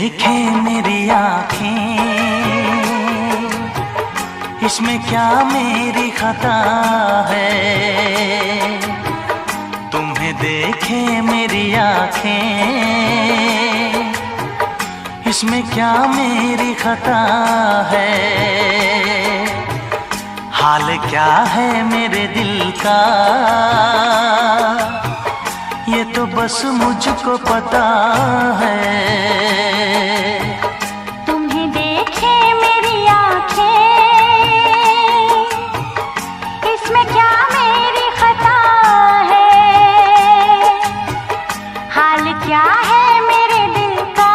देखे मेरी आँखें, इसमें क्या मेरी खता है। तुम्हें देखे मेरी आँखें, इसमें क्या मेरी खता है। हाल क्या है मेरे दिल का, ये तो बस मुझको पता है। तुम्हें देखे मेरी आँखें, इसमें क्या मेरी खता है। हाल क्या है मेरे दिल का,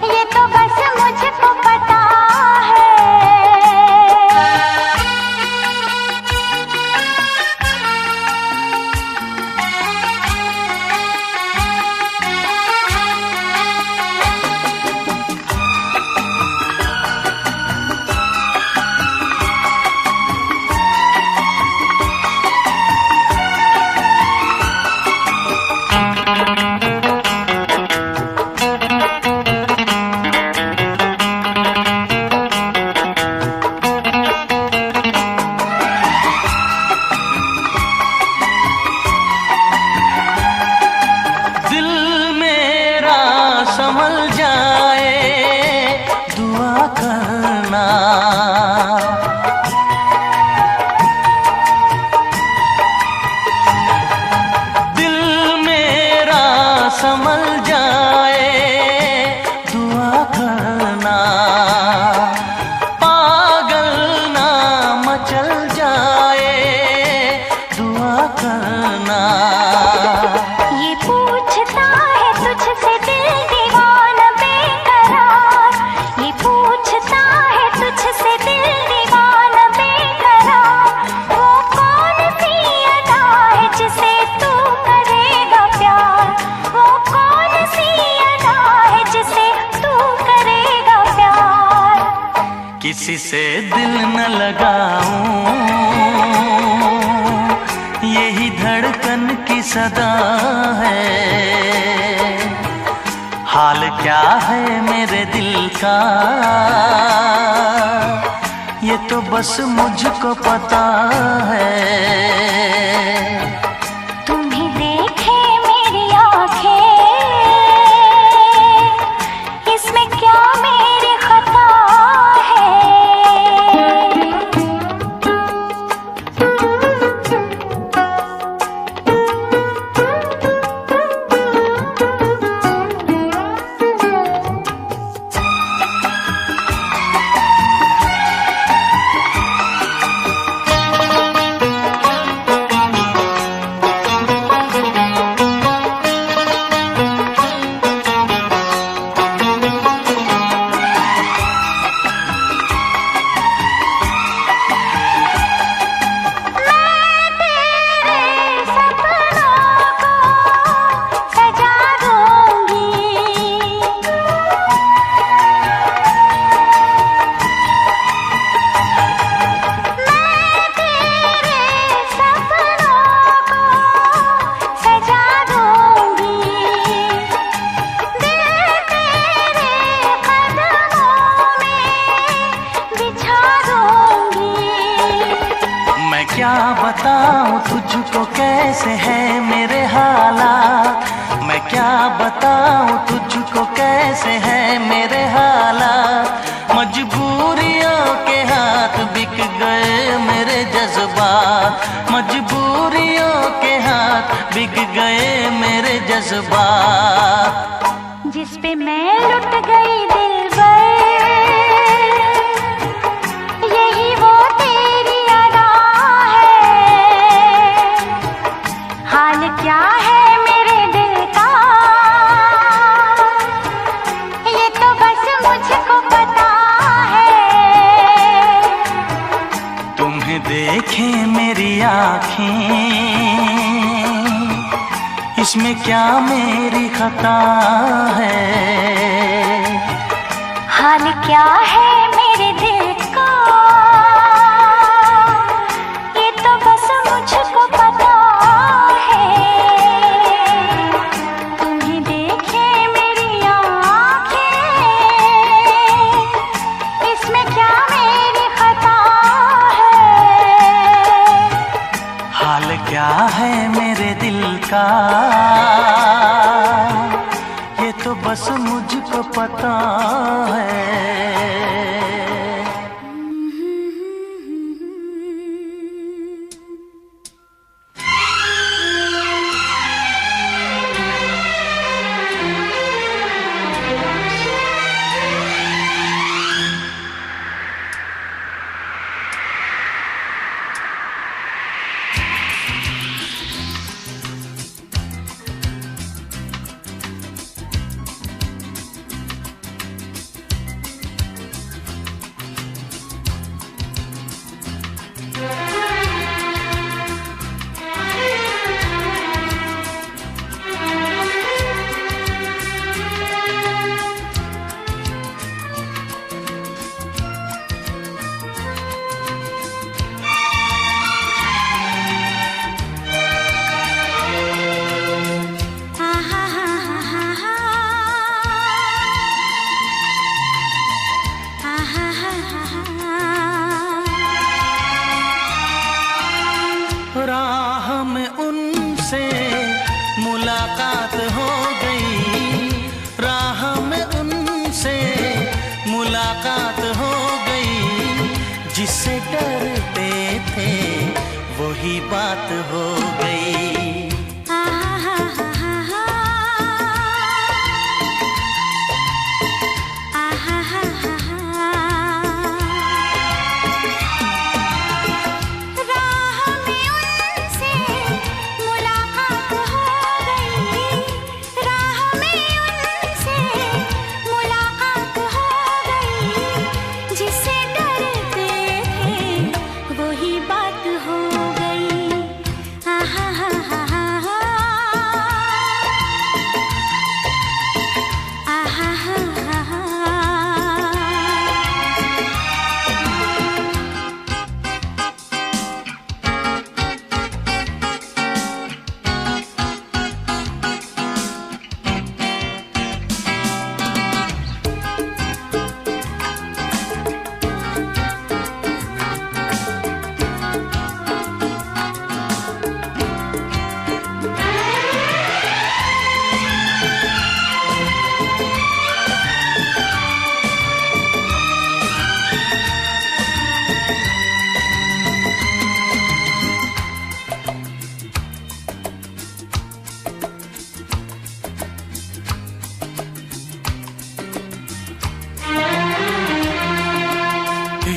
ये तो बस मुझको पता है। संभल जाए दुआ करना, दिल मेरा संभल जाए दुआ करना। पागल ना मचल जाए दुआ करना। ये पूछता है तुझसे दिल दीवाना बेकरार, ये पूछता है तुझसे दिल दीवाना बेकरार। वो कौन सी अदा है जिसे तू करेगा प्यार, वो कौन सी अदा है जिसे तू करेगा प्यार। किसी से दिल न लगाऊं, यही धड़कन की सदा है। हाल क्या है मेरे दिल का, ये तो बस मुझको पता है। तुम्हें देखे मेरी आँखें, इसमें क्या मेरी खता है। क्या बताऊं तुझको कैसे है मेरे हालात, मैं क्या बताऊं तुझको कैसे है मेरे हालात। मजबूरियों के हाथ बिक गए मेरे जज्बात, मजबूरियों के हाथ बिक गए मेरे जज्बात। जिस पे मैं लुट गई दिलबर, यही वो तेरी अदा है। हाल क्या है मेरे दिल का, ये तो बस मुझको पता है। तुम्हें देखे मेरी आँखें, इसमें क्या मेरी खता है। हाल क्या है मेरे दिल का, ये तो बस मुझको पता है। तुम्हें देखे ये तो बस मुझको पता है। राह में उनसे मुलाकात हो गई, राह में उनसे मुलाकात हो गई। जिससे डरते थे वही बात हो गई।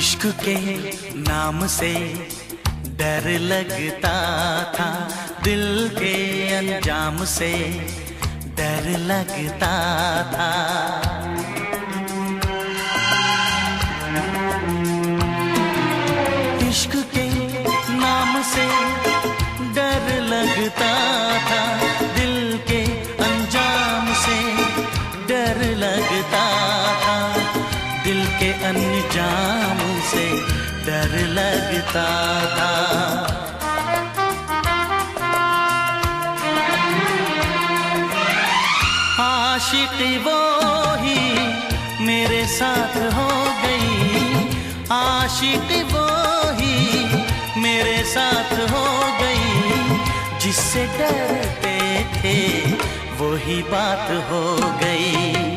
इश्क के नाम से डर लगता था, दिल के अंजाम से डर लगता था। इश्क के नाम से डर लगता था, दिल के अंजाम से डर लगता था। दिल के अंजाम से डर लगता था। आशिक वो ही मेरे साथ हो गई, आशिक वो ही मेरे साथ हो गई। जिससे डरते थे वही बात हो गई।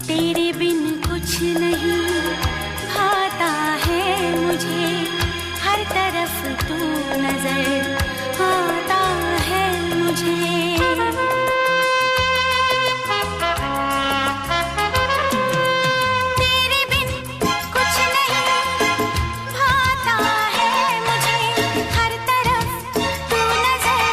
तेरे बिन कुछ नहीं भाता है मुझे, हर तरफ तू नजर आता है मुझे। तेरे बिन कुछ नहीं भाता है मुझे, हर तरफ तू नजर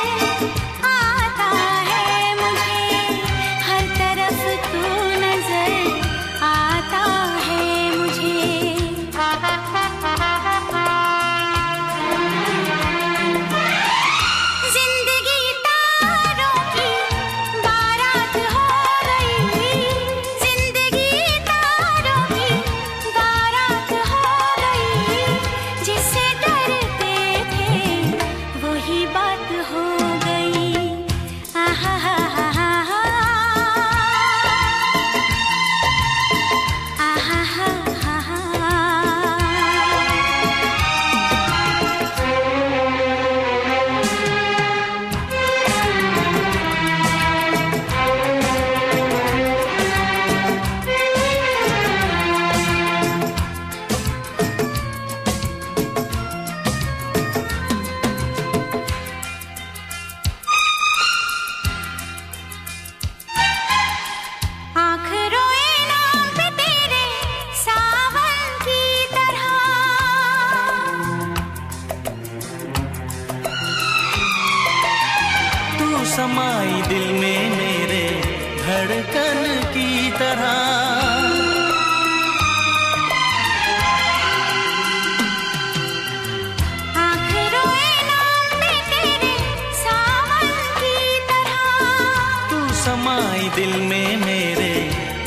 समाई दिल में मेरे धड़कन की तरह। आँख रोए नाम पे तेरे सावन की तरह। तू समाई दिल में मेरे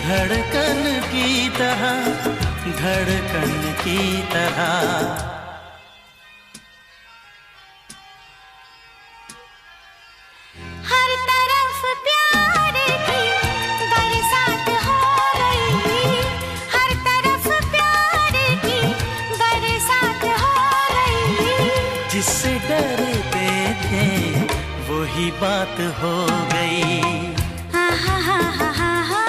धड़कन की तरह, धड़कन की तरह। हर तरफ प्यार की बरसात हो गई, हर तरफ प्यार की बरसात हो गई। जिससे डरते थे वही बात हो गई। आहा हा हा हा हा,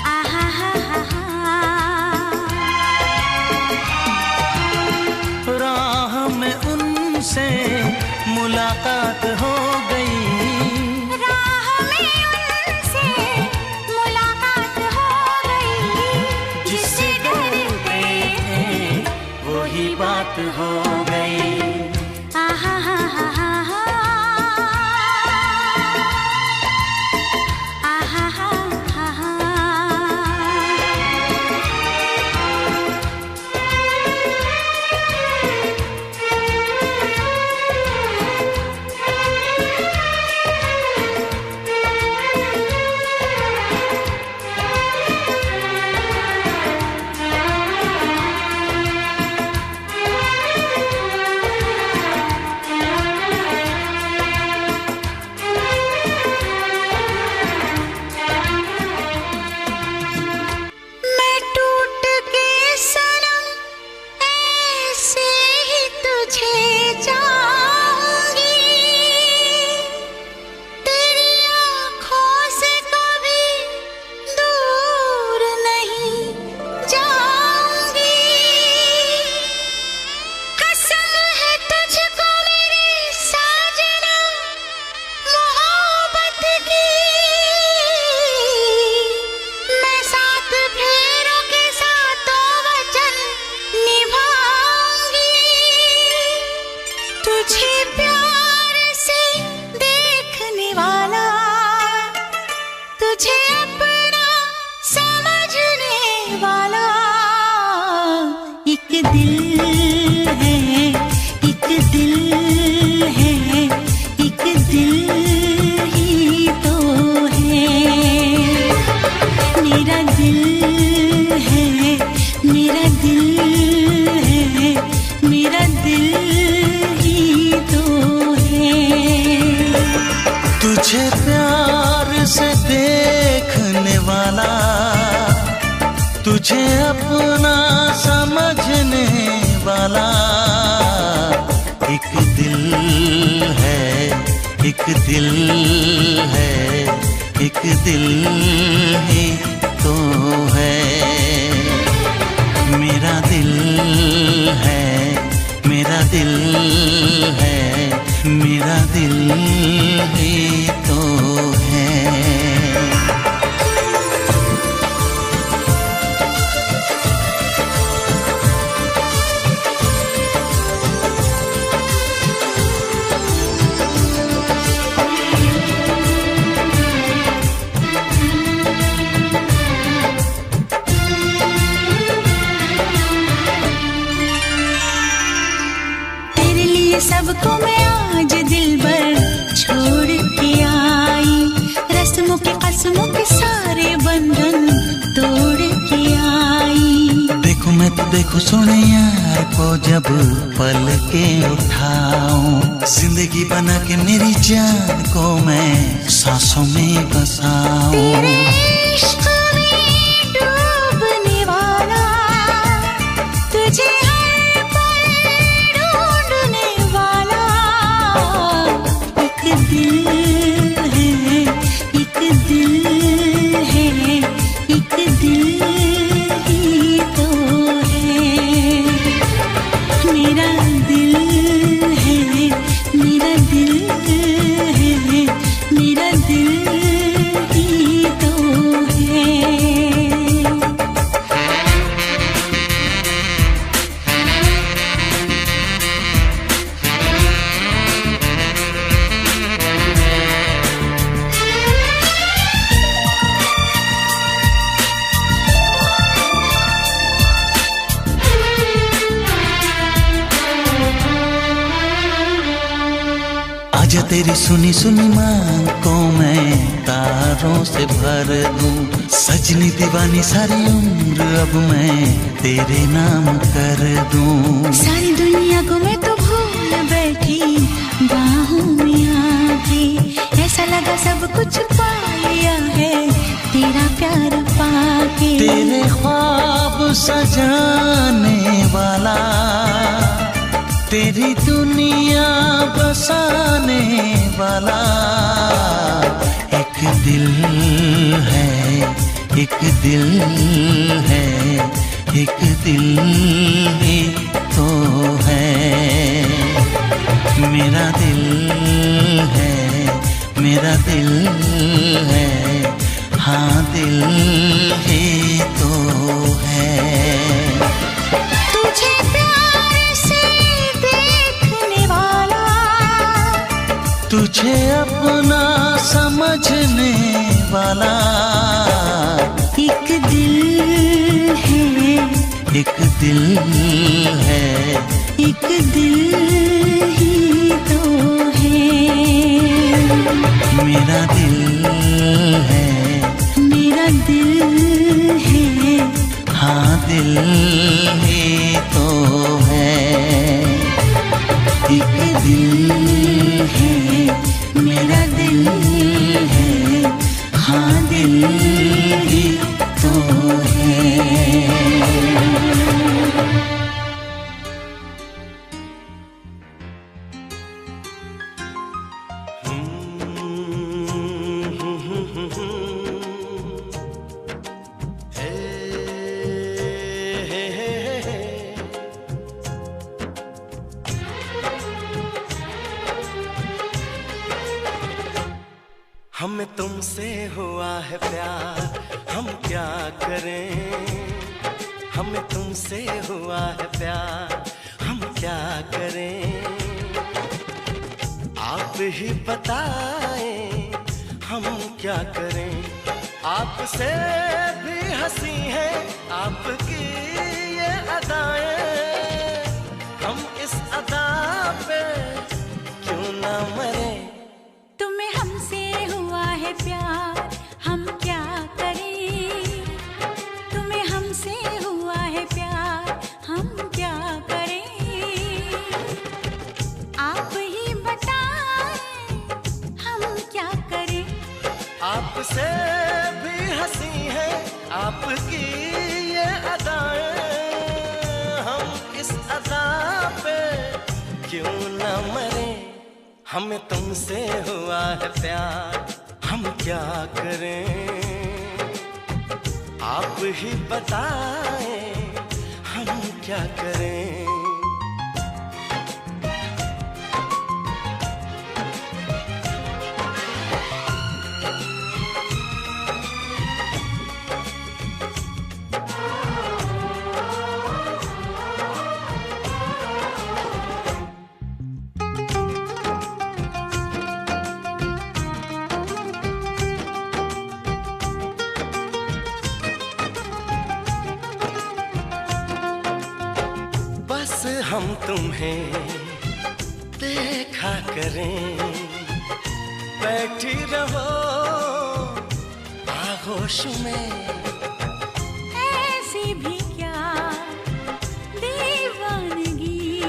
आहा हा हा हा। राह में उनसे मुलाकात हो गई, राह में उनसे मुलाकात हो गई। जिससे डरते थे वही बात हो गई। आहा हा हा हा हा, आहा हा हा हा। मैं टूट के सनम ऐसे ही तुझे चाहूंगी, तेरी आँखों से कभी दूर नहीं जाऊंगी। कसम है तुझको मेरी साजना मोहब्बत की, मैं सात फेरों के सातों वचन निभाऊंगी। तुझे प्यार से देखने वाला, तुझे अपना समझने वाला एक दिल है, एक दिल है, एक दिल ही तो है। मेरा दिल है, मेरा दिल है, मेरा दिल ही तो है। तुझे प्यार से देखने वाला, तुझे अपना समझने वाला एक दिल है, एक दिल है, एक दिल ही तो है। मेरा दिल है, मेरा दिल है, मेरा दिल ही तो है। तेरे लिए सबको मैं आज दिल भर छोड़ के आई, रस्मों के कसमों के सारे बंधन तोड़ के आई। देखो मैं तो देखो सोने यार को जब पल के उठाऊं, जिंदगी बना के मेरी जान को मैं सांसों में बसाऊं। तेरे इश्क में डूबने वाला, तुझे हर पल ढूंढने वाला एक दिल है, एक दिल है, एक दिल ही तो है। मेरा दिल है, मेरा दिल है, मेरा दिल ही तो है। आजा तेरी सुनी सुनी मांग को मैं तारों से भर दूं। सजनी दीवानी सारी उम्र अब मैं तेरे नाम कर दूं। सारी दुनिया को मैं तो भूल बैठी बाहों में आके, ऐसा लगा सब कुछ पा लिया है तेरा प्यार पाके। तेरे ख्वाब सजाने वाला, तेरी दुनिया बसाने वाला एक दिल है, एक दिल है, एक दिल ही तो है। मेरा दिल है, मेरा दिल है, हाँ दिल ही तो है। तुझे प्यार से देखने वाला, तुझे अपना समझने वाला एक दिल है, एक दिल है, एक दिल ही तो है। मेरा दिल है, मेरा दिल है, हाँ दिल ही तो है। एक दिल है, मेरा दिल है, हाँ दिल ही तो है। हमें तुमसे हुआ है प्यार, हम क्या करें। हमें तुमसे हुआ है प्यार, हम क्या करें। आप ही बताएं हम क्या करें। आपसे भी हंसी है आपकी ये अदाएं, हम इस अदा पे क्यों ना मरे। तुम्हें हमसे हुआ है प्यार, हम क्या करें। तुम्हें हमसे हुआ है प्यार, हम क्या करें। आप ही बताएं हम क्या करें। आपसे भी हंसी है आपकी ये अदाएं, हम इस अदा पे क्यों ना मरे। हमें तुमसे हुआ है प्यार, हम क्या करें। आप ही बताएं हम क्या करें। बस हम तुम्हें देखा करें, बैठी रहो आगोश में। ऐसी भी क्या दीवानगी,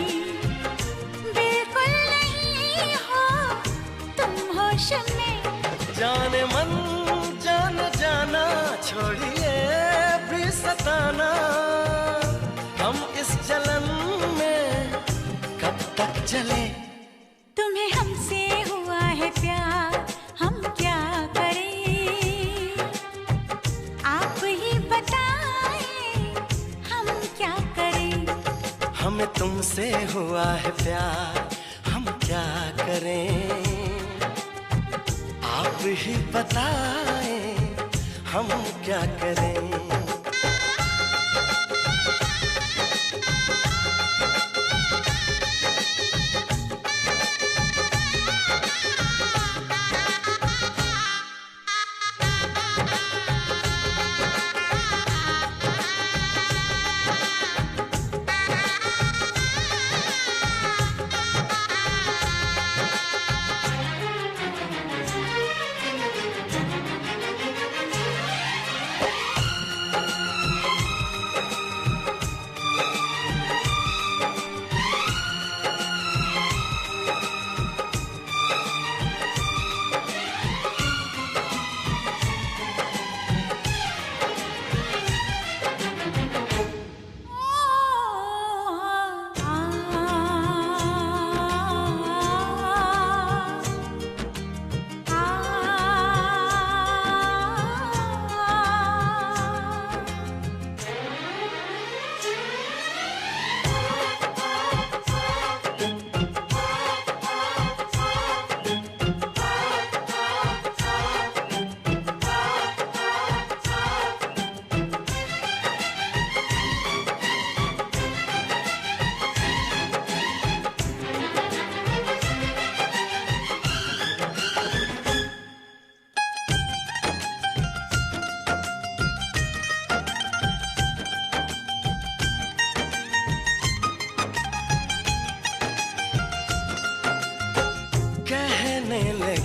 बिल्कुल नहीं हो तुम होश में। जाने मन जान जाना, छोड़िए भी सताना। हम इस जलन में कब तक जले। तुम्हें हमसे हुआ है प्यार, हम क्या करें। आप ही बताएं हम क्या करें। हमें तुमसे हुआ है प्यार, हम क्या करें। आप ही बताएं हम क्या करें।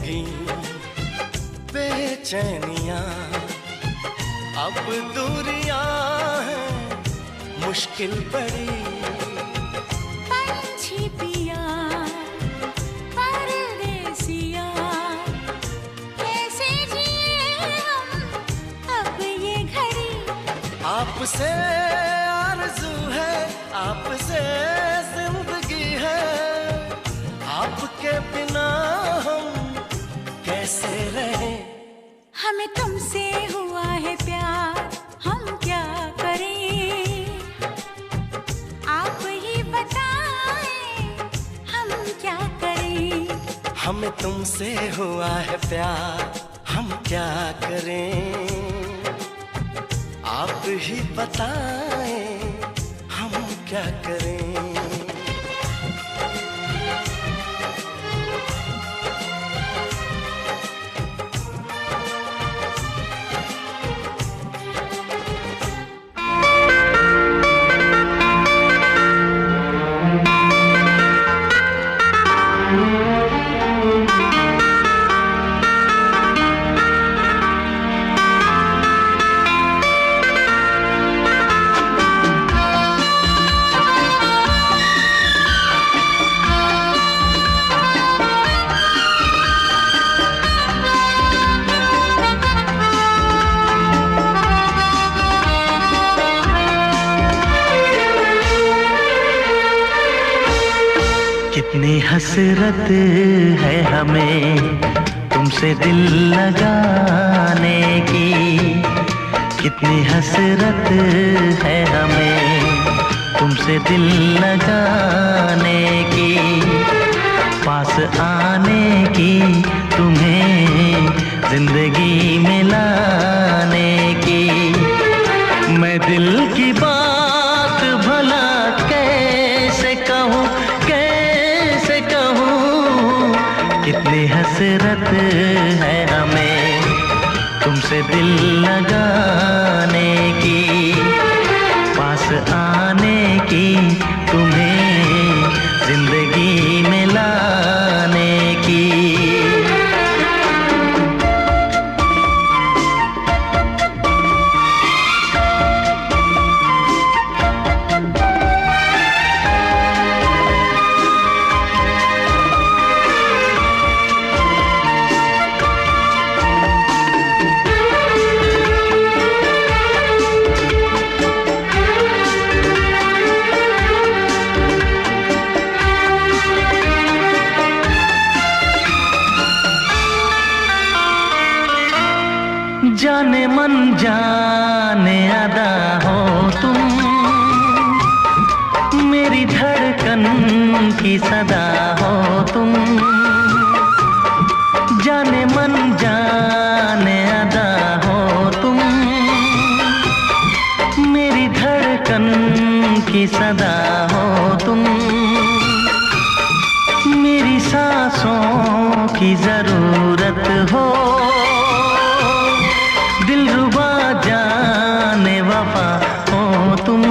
लगी बेचैनियां, अब दूरियां हैं मुश्किल बड़ी। पंछी पिया परदेसिया, कैसे जिए हम अब ये घड़ी। आपसे आरज़ू है, आपसे जिंदगी है, आपके बिना हम कैसे रहें। हमें तुमसे हुआ है प्यार, हम क्या करें, आप ही बताएं हम क्या करें। हमें तुमसे हुआ है प्यार, हम क्या करें, आप ही बताएं हम क्या करें। कितनी हसरत है हमें तुमसे दिल लगाने की, कितनी हसरत है हमें तुमसे दिल लगाने की, पास आने की, तुम्हें जिंदगी में लाने की। मैं दिल की बात भला कैसे कहूँ, कैसे कहूँ, कितनी हसरत है हमें तुमसे दिल लगाने की, पास आने की, तुम्हें जिंदगी में लाने की। जाने मन जाने अदा हो तुम, मेरी धड़कन की सदा हो तुम। जाने मन जाने अदा हो तुम, मेरी धड़कन की सदा हो तुम। मेरी सांसों की जरूरत हो, दिलरुबा जाने वफा हो तुम।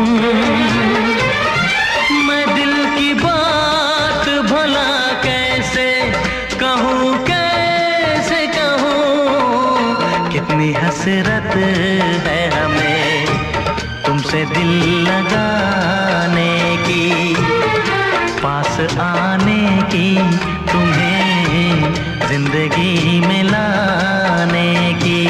मैं दिल की बात भला कैसे कहूँ, कैसे कहूँ, कितनी हसरत है हमें तुमसे दिल लगाने की, पास आने की, तुम्हें जिंदगी में लाने की।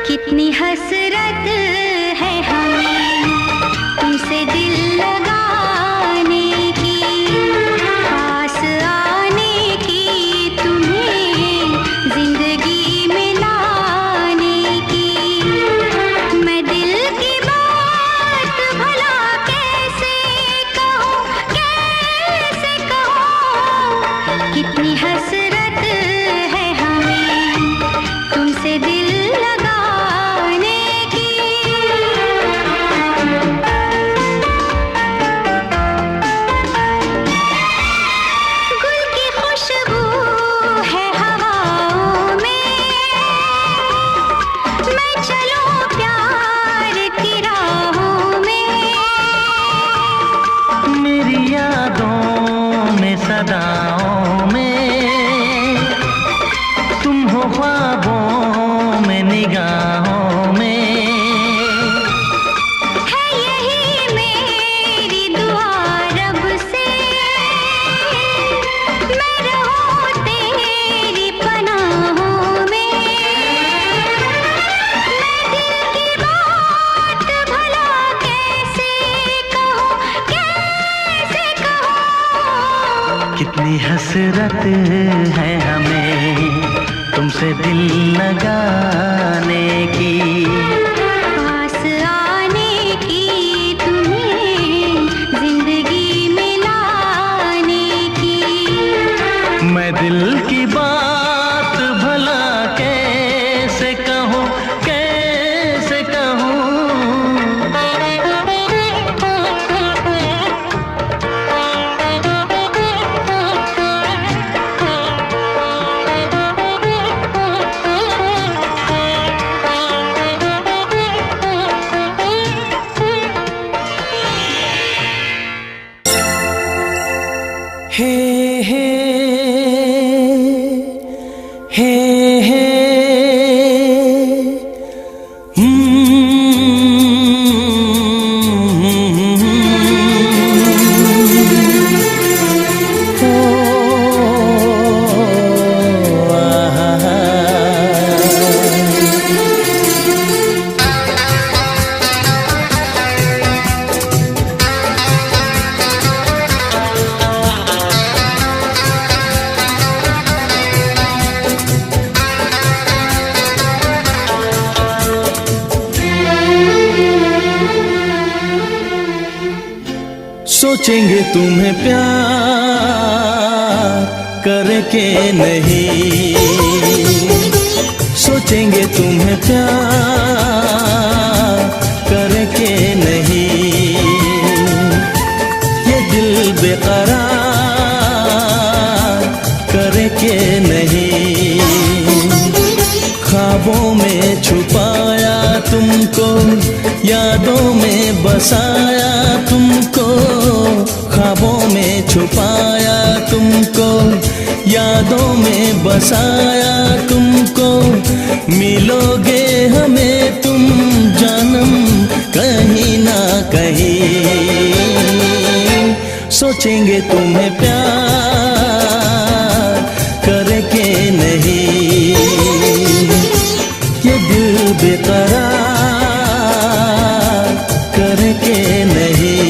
कितनी हसरत है हमें तुमसे दिल लगाने की, पास आने की, तुम्हें जिंदगी में लाने की। हसरत है हमें तुमसे दिल लगाने की, पास आने की, तुम्हें जिंदगी में लाने की। मैं दिल की बात भला कैसे कहूँ, कैसे कहूँ। हे हे हे हे सोचेंगे तुम्हें प्यार करके नहीं, सोचेंगे तुम्हें प्यार करके नहीं। ये दिल बेकरार करके नहीं, ख्वाबों में छुपाया तुमको, यादों में बसाया तुमको, ख्वाबों में छुपाया तुमको, यादों में बसाया तुमको। मिलोगे हमें तुम जानम कहीं ना कहीं, सोचेंगे तुम्हें प्यार करके नहीं। ये दिल बेकरार करके नहीं।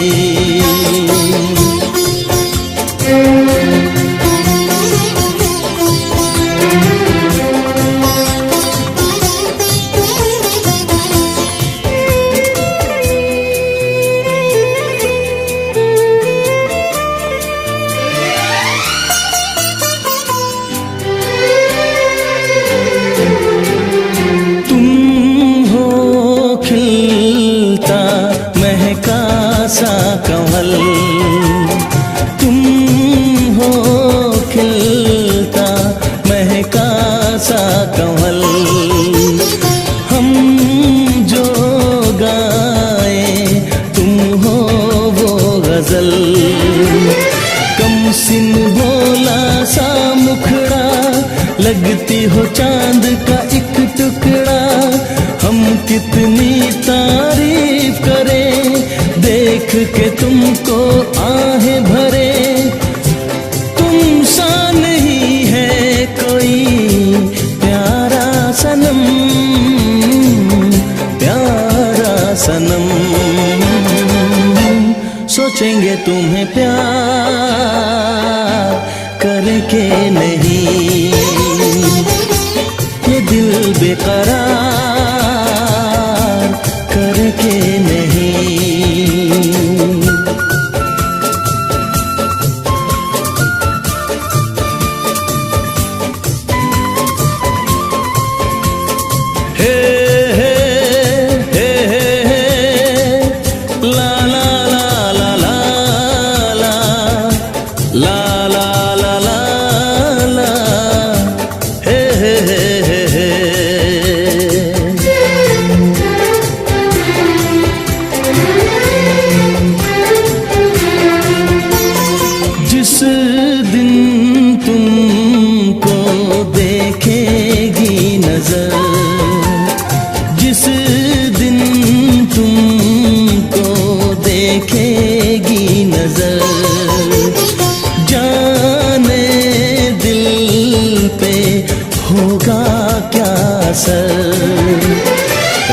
सा कमल तुम हो, खिलता महका सा कमल। हम जो गाए तुम हो वो गजल, कम सिन भोला सा मुखड़ा, लगती हो चांद का एक टुकड़ा। हम कितनी तारीफ करें देख के तुमको आहें भरे, तुम सा नहीं है कोई प्यारा सनम, प्यारा सनम। सोचेंगे तुम्हें प्यार करके नहीं, ये दिल बेकरार करके नहीं।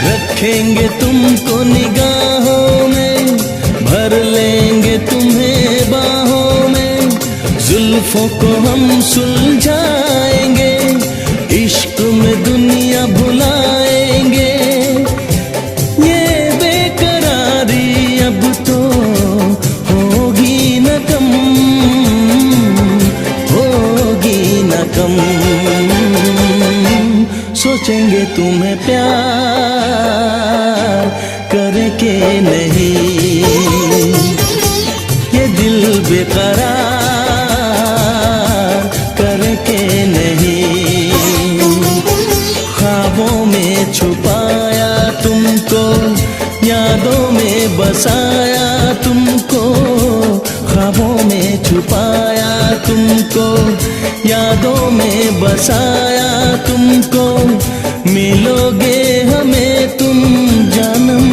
रखेंगे तुमको निगाहों में, भर लेंगे तुम्हें बाहों में, जुल्फों को हम सुलझाएंगे, इश्क में दुनिया भुलाएंगे। ये बेकरारी अब तो होगी न कम, होगी न कम। सोचेंगे तुम्हें प्यार करके नहीं, ये दिल बेकरार करके नहीं। ख्वाबों में छुपाया तुमको, यादों में बसाया तुमको। ख्वाबों में छुपाया तुमको, यादों में बसाया तुमको। मिलोगे हमें तुम जानम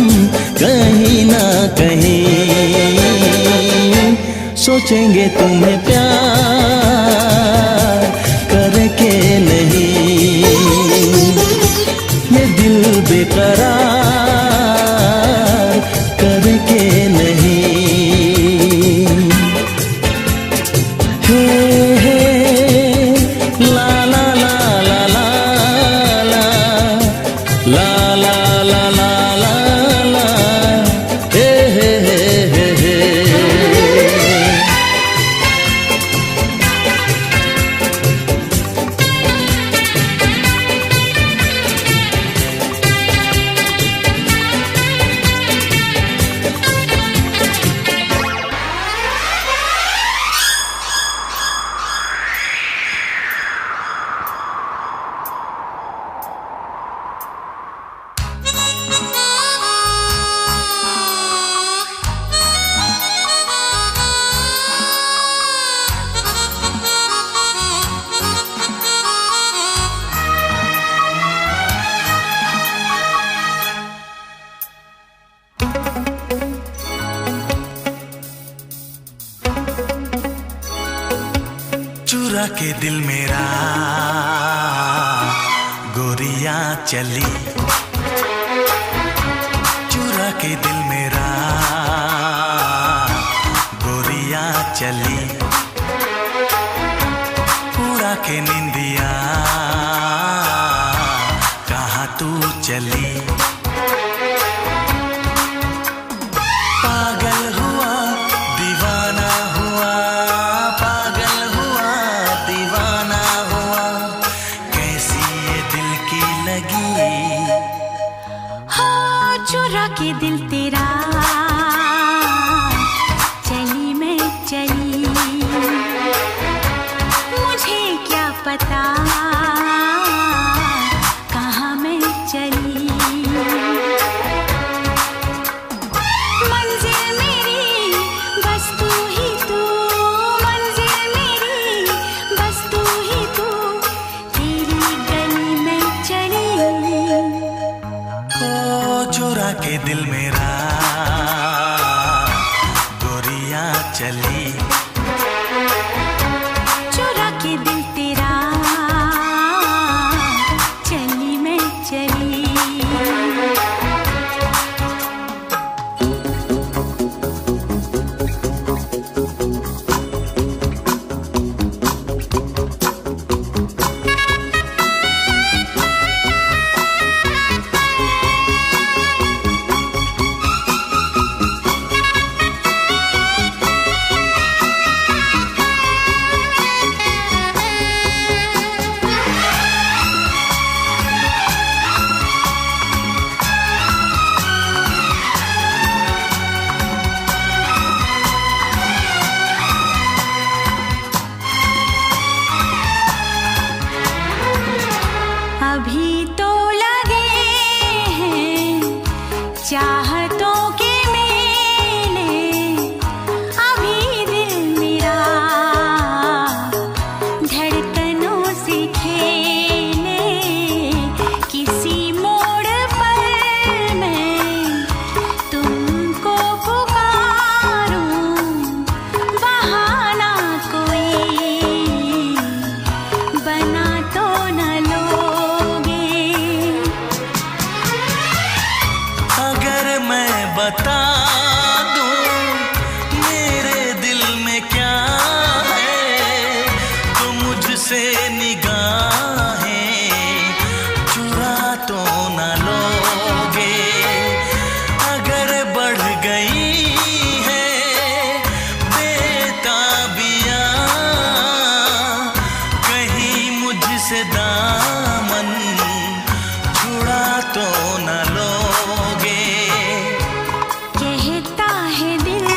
कहीं ना कहीं। सोचेंगे तुम्हें प्यार करके नहीं, ये दिल बेकरार करके नहीं। चुरा के दिल मेरा गोरिया चली, चुरा के दिल मेरा गोरिया चली। उड़ा के निंदिया कहाँ तू चली। पागल हुआ दीवाना हुआ, पागल हुआ दीवाना हुआ। कैसी ये दिल की लगी, हाँ चुरा के दिल तेरा चली मैं चली। मुझे क्या पता कहाँ मैं चली। मंजिल मेरी बस तू ही तू, मंजिल मेरी बस तू ही तू। तेरी गली में चली, ओ चुरा के दिल मेरा गोरिया चली। चुरा के दिल तेरा चली मैं चली। तो न लोगे। अगर बढ़ गई है बेताबियां, कहीं मुझसे दामन छुड़ा तो न लोगे। कहता है दिल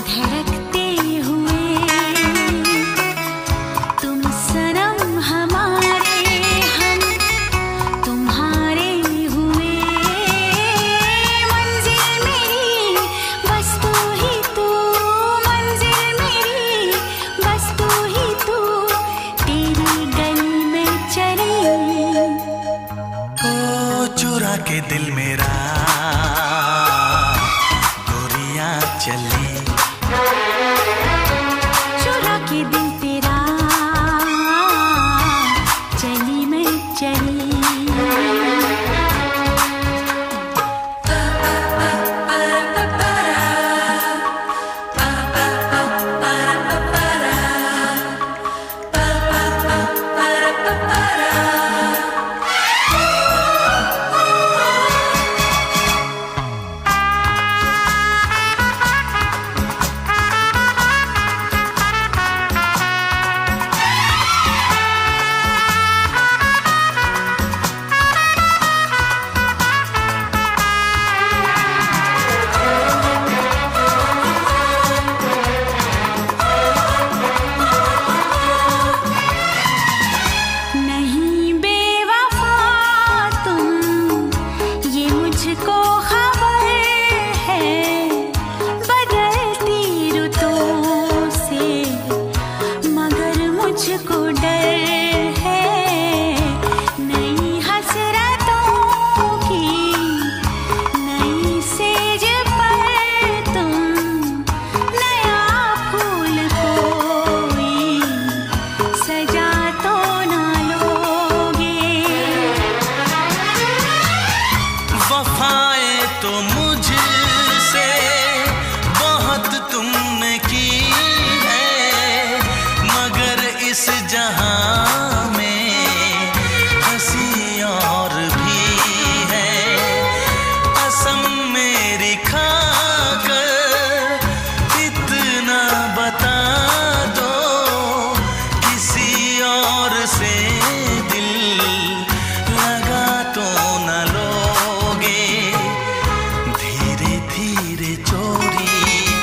धड़कते हुए, तुम सनम हमारे, हम तुम्हारे हुए। मंजिल मेरी बस तू ही तू, मंजिल मेरी बस तू ही तू, तेरी गली में चली। ओ चुरा के दिल मेरा गोरियां चली। चुरा के दिल तेरा चली मैं चली। नहीं बेवफा तुम, ये मुझको खबर है, बदलती रुतों से मगर मुझको डर है। नई हसरतों की नई सेज पर तुम नया फूल कोई सजा तो ना लोगे। वफाएं तो मुझसे बहुत तुमने की है, मगर इस जहां में हंसी और भी है। कसम मेरी खाकर इतना बता दो, किसी और से दिल लगा तो न लोगे। धीरे धीरे चोरी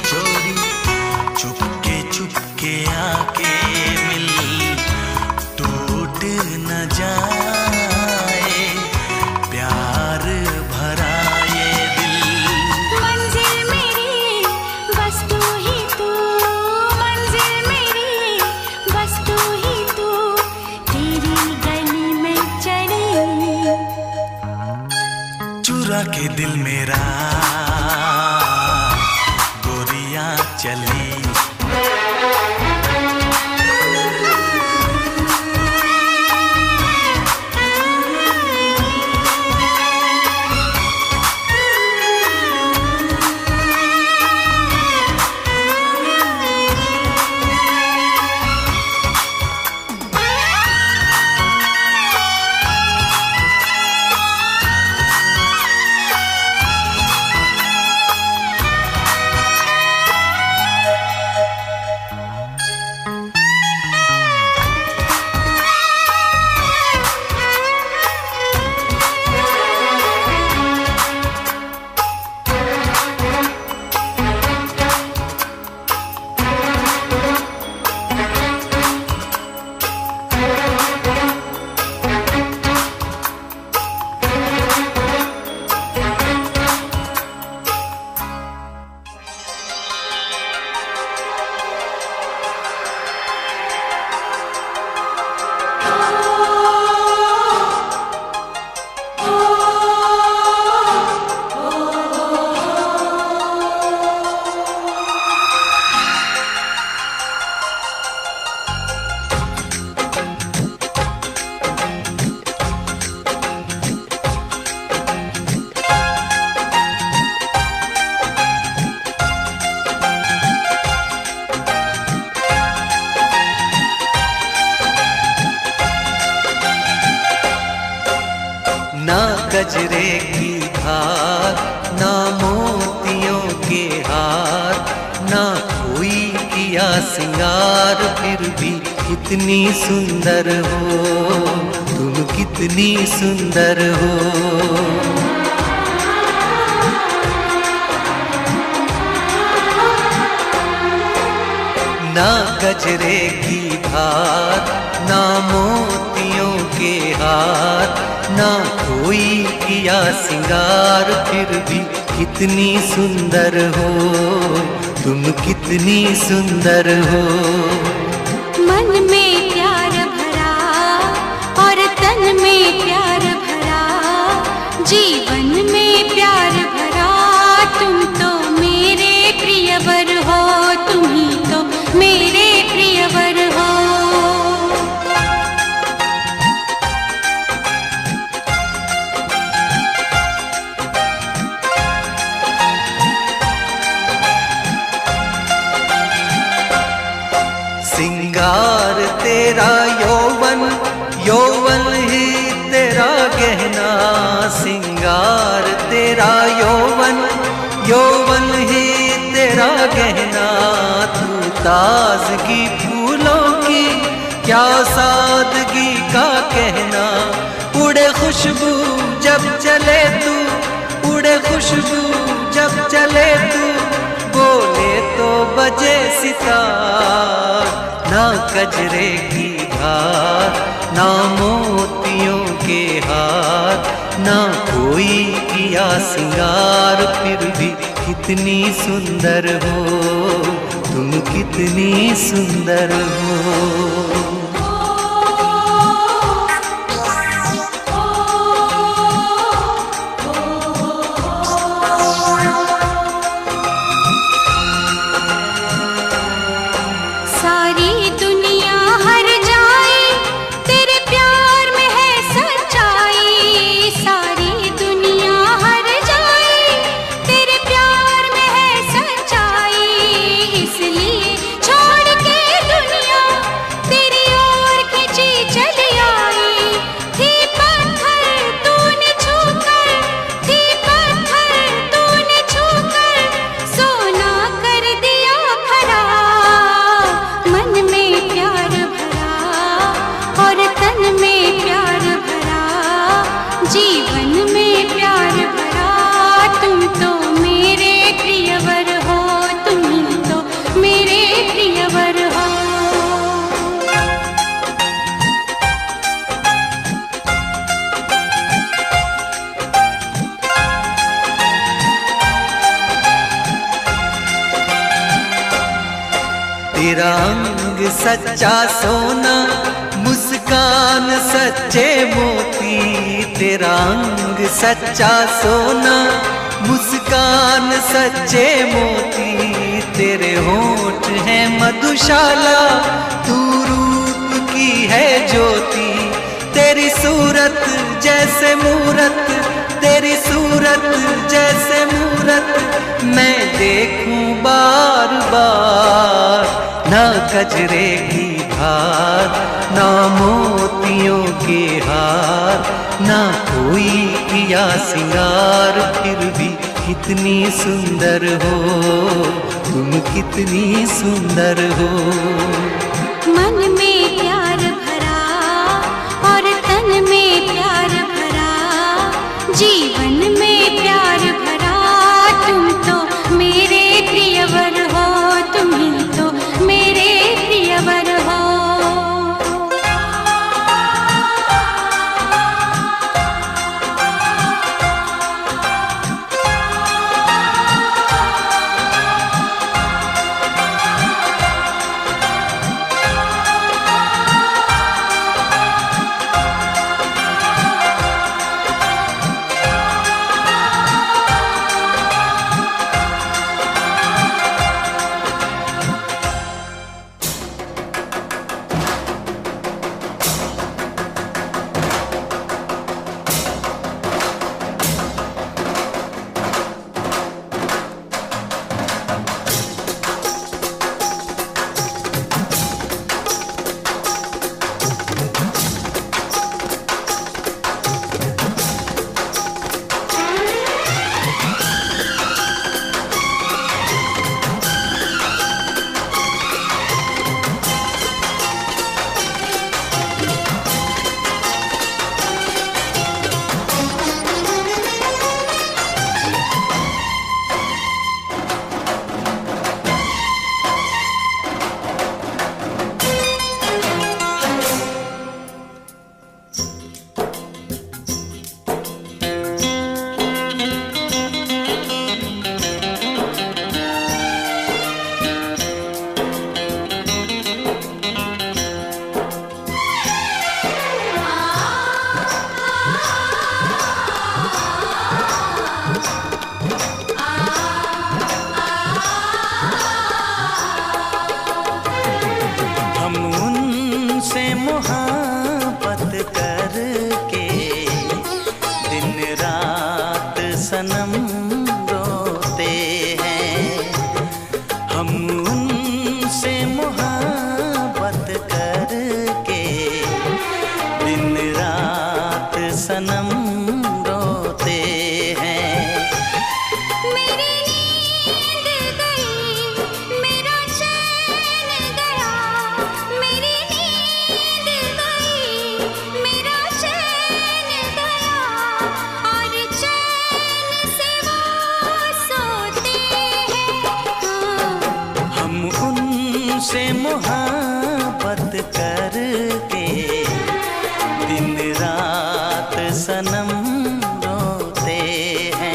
चोरी चुपके आके मिल, टूट न जाए प्यार भरा ये दिल। मंजिल मेरी बस तू ही तू, मंजिल मेरी बस तू ही तू, तेरी गली में चली। चुरा के दिल मेरा गोरियां चली। ना गजरे की धार, ना मोतियों के हार, ना कोई किया सिंगार, फिर भी कितनी सुंदर हो तुम, कितनी सुंदर हो। ना गजरे की धार, ना मोतियों के हार, ना कोई किया सिंगार, फिर भी कितनी सुंदर हो तुम, कितनी सुंदर हो। मन में प्यार भरा और तन में प्यार भरा, जीवन में प्यार भरा, तुम तो मेरे प्रियवर हो, तुम ही तो मेरे प्रियवर हो। सिंगार तेरा यौवन, यौवन ही तेरा गहना, सिंगार तेरा यौवन, यौवन ही तेरा गहना। तू ताजगी फूलों की, क्या सादगी का कहना, उड़े खुशबू जब चले तू, उड़े खुशबू जब चले तू, बोले तो बजे सितार। ना गजरे की धार, ना मोतियों के हार, ना कोई किया सिंगार, फिर भी कितनी सुंदर हो तुम, कितनी सुंदर हो। सारी दुनिया हर जाए तेरे प्यार में है सच्चाई, सारी दुनिया हर जाए तेरे प्यार में है सच्चाई, इसलिए छोड़ के दुनिया तेरी ओर खिंची चली आई। थी पत्थर तूने छूकर, थी पत्थर तूने छूकर, सोना कर दिया खरा। मन में प्यार भरा और तन में प्यार भरा, जीवन में प्यार भरा, तुम तो मेरे प्रियवर हो, तुम ही तो मेरे प्रियवर हो। तेरा अंग सच्चा सोना, मुस्कान सच्चे मोती, तेरा अंग सच्चा सोना, मुस्कान सच्चे मोती, तेरे होंठ हैं मधुशाला, तू रूप की है ज्योति, तेरी सूरत जैसे मूरत, तेरी सूरत जैसे मूरत, मैं देखूं बार बार। ना गजरे की धार, ना मोतियों के हार, ना कोई किया सिंगार, फिर भी कितनी सुंदर हो तुम, कितनी सुंदर हो। मन में प्यार भरा और तन में प्यार भरा, जीवन में प्यार भरा, तुम तो मेरे प्रियवर हो, तुम ही तो मेरे प्रियवर हो। सनम रोते हैं। मेरी नींद गई, मेरा चैन गया, मेरी नींद गई, मेरा चैन गया, और चैन से वो सोते हैं। हम उनसे मोहब्बत करके दिन रात सनम रोते हैं।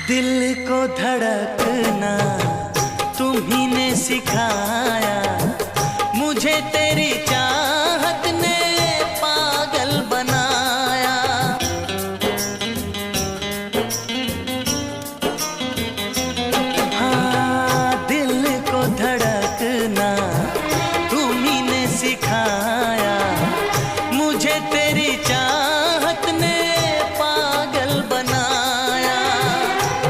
दिल को धड़कना तुम्ही ने सिखाया, मुझे तेरी चाहत ने पागल बनाया। हाँ, दिल को धड़कना तुम्ही ने सिखाया, मुझे तेरी चाहत ने पागल बनाया।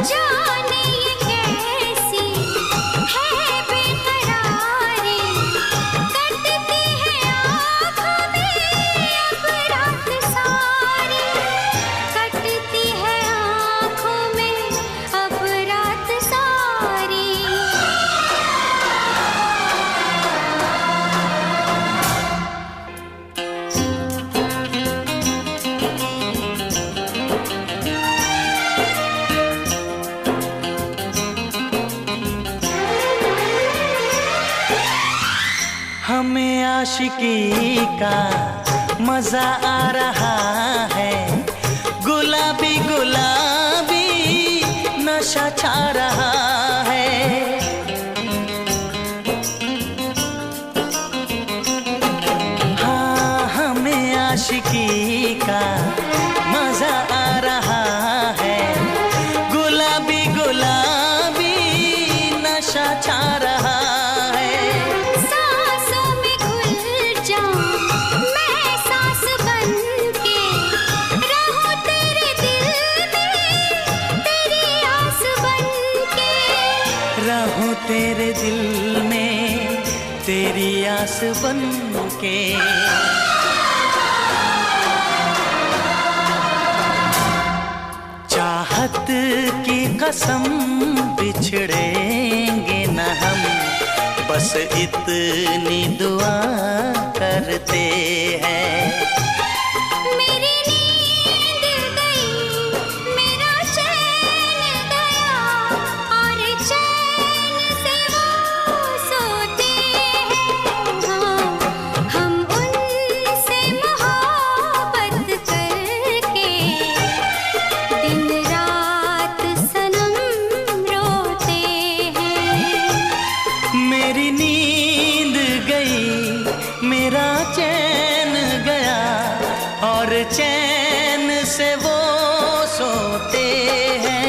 जाने ये कैसी है बेकरारी, कटती है आँखों में अब रात सारी, कटती है आँखों में अब रात सारी। हमें आशिकी का मजा आ रहा है, गुलाबी गुलाबी नशा छा रहा है। हाँ, हमें आशिकी का मजा आ रहा है, गुलाबी गुलाबी नशा छा रहा है। सांसों में घुल जाऊं मैं सांस बनके, रहूं तेरे दिल में तेरी आस बनके। रहूं तेरे दिल में तेरी आस बनके। चाहत की कसम बिछड़ेंगे न हम, बस इतनी दुआ करते हैं। मेरी नींद गई, मेरा चैन गया, और चैन से वो सोते हैं। हम उनसे मोहब्बत करके दिन रात सनम रोते हैं। मेरी नींद गई, मेरा चैन गया, और चैन से वो सोते हैं।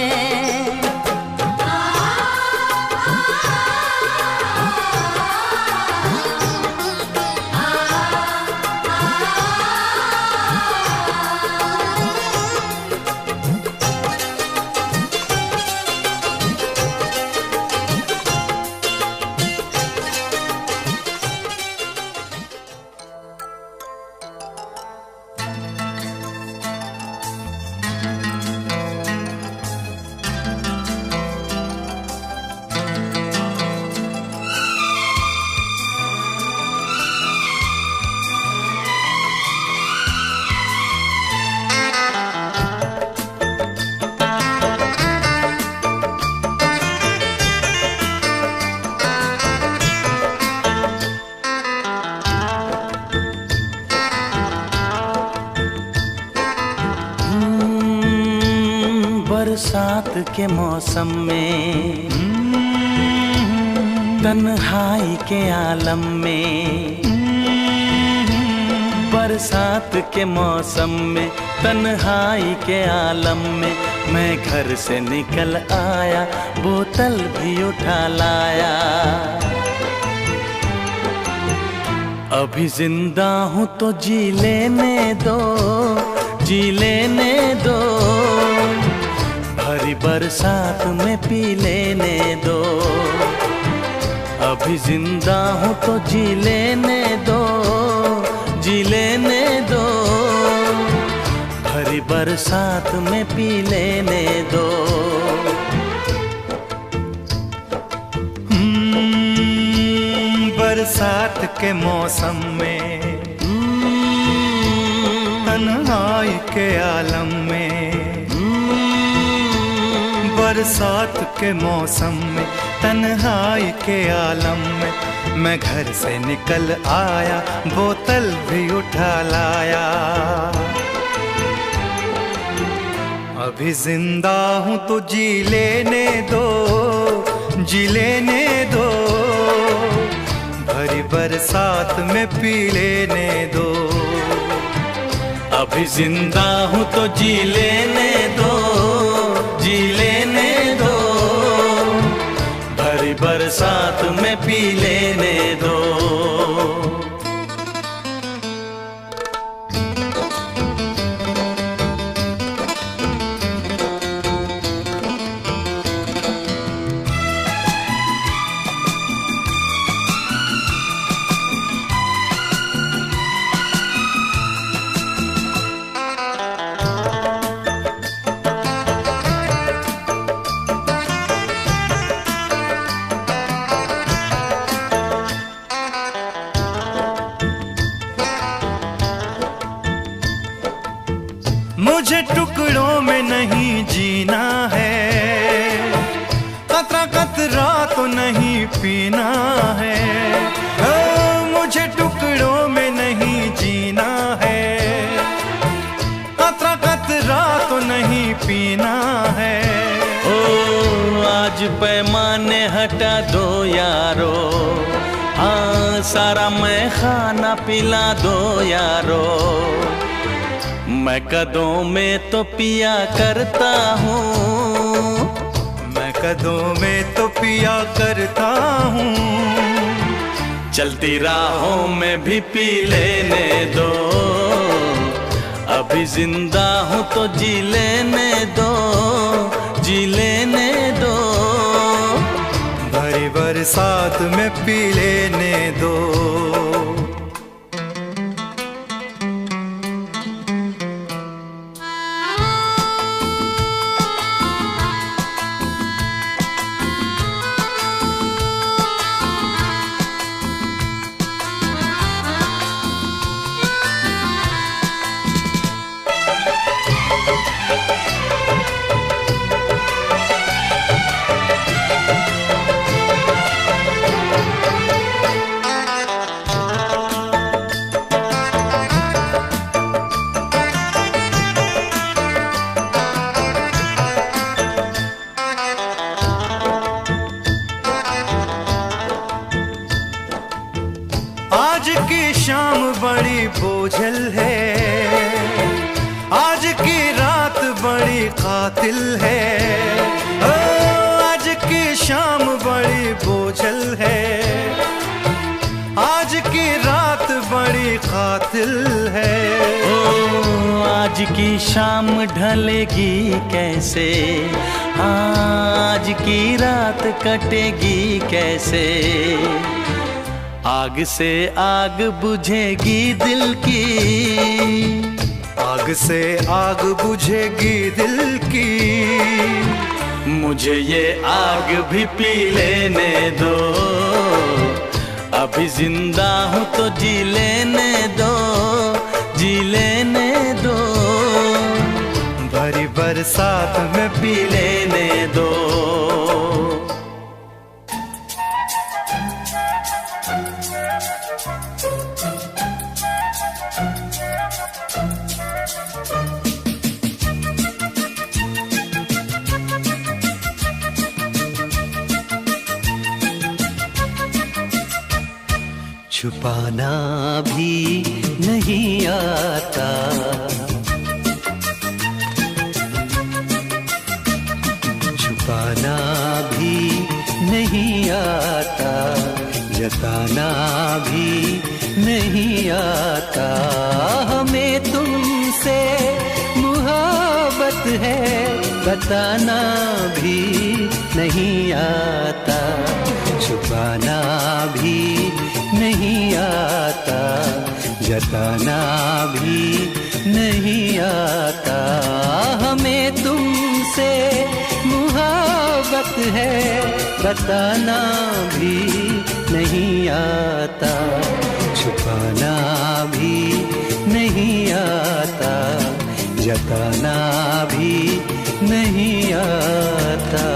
बरसात के मौसम में, तन्हाई के आलम में, बरसात के मौसम में, तन्हाई के आलम में, मैं घर से निकल आया, बोतल भी उठा लाया। अभी जिंदा हूँ तो जी लेने दो, जी लेने दो, भरी बरसात में पी लेने दो। अभी जिंदा हूँ तो जी लेने दो, जी लेने दो, भरी बरसात में पी लेने दो। बरसात के मौसम में, तन्हाई के आलम में, बरसात के मौसम में, तन्हाई के आलम में, मैं घर से निकल आया, बोतल भी उठा लाया। अभी जिंदा हूँ तो जी लेने दो, जी लेने दो, भरी बरसात में पी लेने दो। अभी जिंदा हूँ तो जी लेने दो, जी लेने दो, भरी बरसात में पी लेने दो। मुझे टुकड़ों में नहीं जीना है, कतरा कतरा तो नहीं पीना है। मुझे टुकड़ों में नहीं जीना है, कतरा कतरा तो नहीं पीना है। ओ आज पैमाने हटा दो यारो, हाँ सारा मैं खाना पिला दो यारो। मैं कदों में तो पिया करता हूँ, मैं कदों में तो पिया करता हूँ, चलती राहों में भी पी लेने दो। अभी जिंदा हूँ तो जी लेने दो, जी लेने दो, भरी बरसात में पी लेने दो। आज की शाम बड़ी बोझल है, आज की रात बड़ी कातिल है। आज की शाम बड़ी बोझल है, आज की रात बड़ी कातिल है। ओ आज की शाम ढलेगी कैसे, आज की रात कटेगी कैसे। आग से आग बुझेगी दिल की, आग से आग बुझेगी दिल की। मुझे ये आग भी पी लेने दो। अभी जिंदा हूँ तो जी लेने दो, जी लेने दो, भरी बरसात में पी लेने दो। छुपाना भी नहीं आता, छुपाना भी नहीं आता, जताना भी नहीं आता। हमें तुमसे मोहब्बत है बताना भी नहीं आता, छुपाना भी नहीं आता, जताना भी नहीं आता। हमें तुमसे मोहब्बत है बताना भी नहीं आता, छुपाना भी नहीं आता, जताना भी नहीं आता।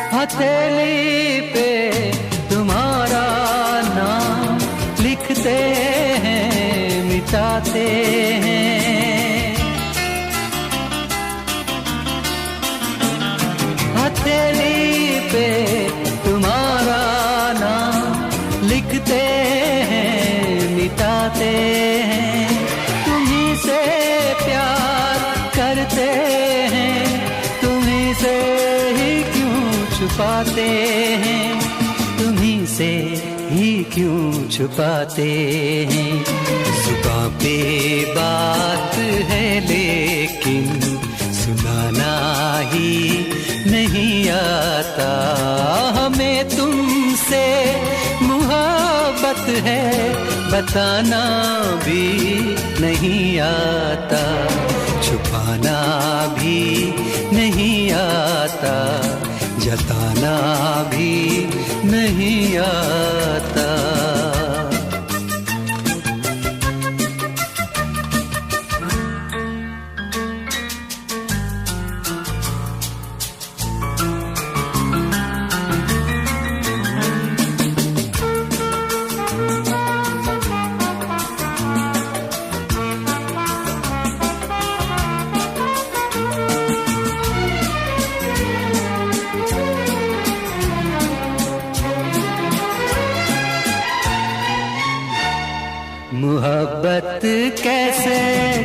हथेली पे तुम्हारा नाम लिखते हैं मिटाते हैं, हथेली पे तुम्हारा नाम लिखते हैं मिटाते हैं। तुम्हीं से प्यार करते हैं, तुम्हीं से ही छुपाते हैं, तुम्हीं से ही क्यों छुपाते हैं। जुबां पे बात है लेकिन सुनाना ही नहीं आता। हमें तुमसे मोहब्बत है बताना भी नहीं आता, छुपाना भी नहीं आता, जताना भी नहीं आता। मोहब्बत कैसे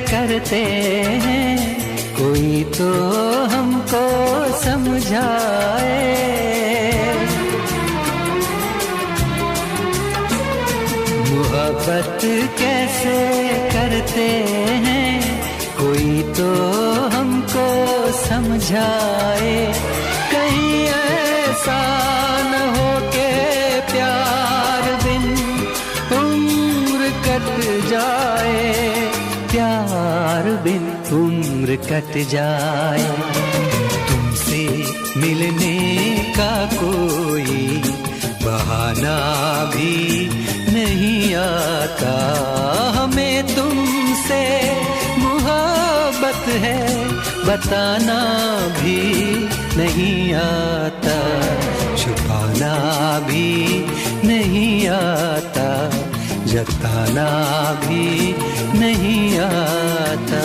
करते हैं कोई तो हमको समझाए, मोहब्बत कैसे करते हैं कोई तो हमको समझाए। कहीं ऐसा न हो के प्यार बिन कट जाए, प्यार बिन उम्र कट जाए। तुमसे मिलने का कोई बहाना भी नहीं आता। हमें तुमसे मोहब्बत है बताना भी नहीं आता, छुपाना भी नहीं आता, जताना भी नहीं आता।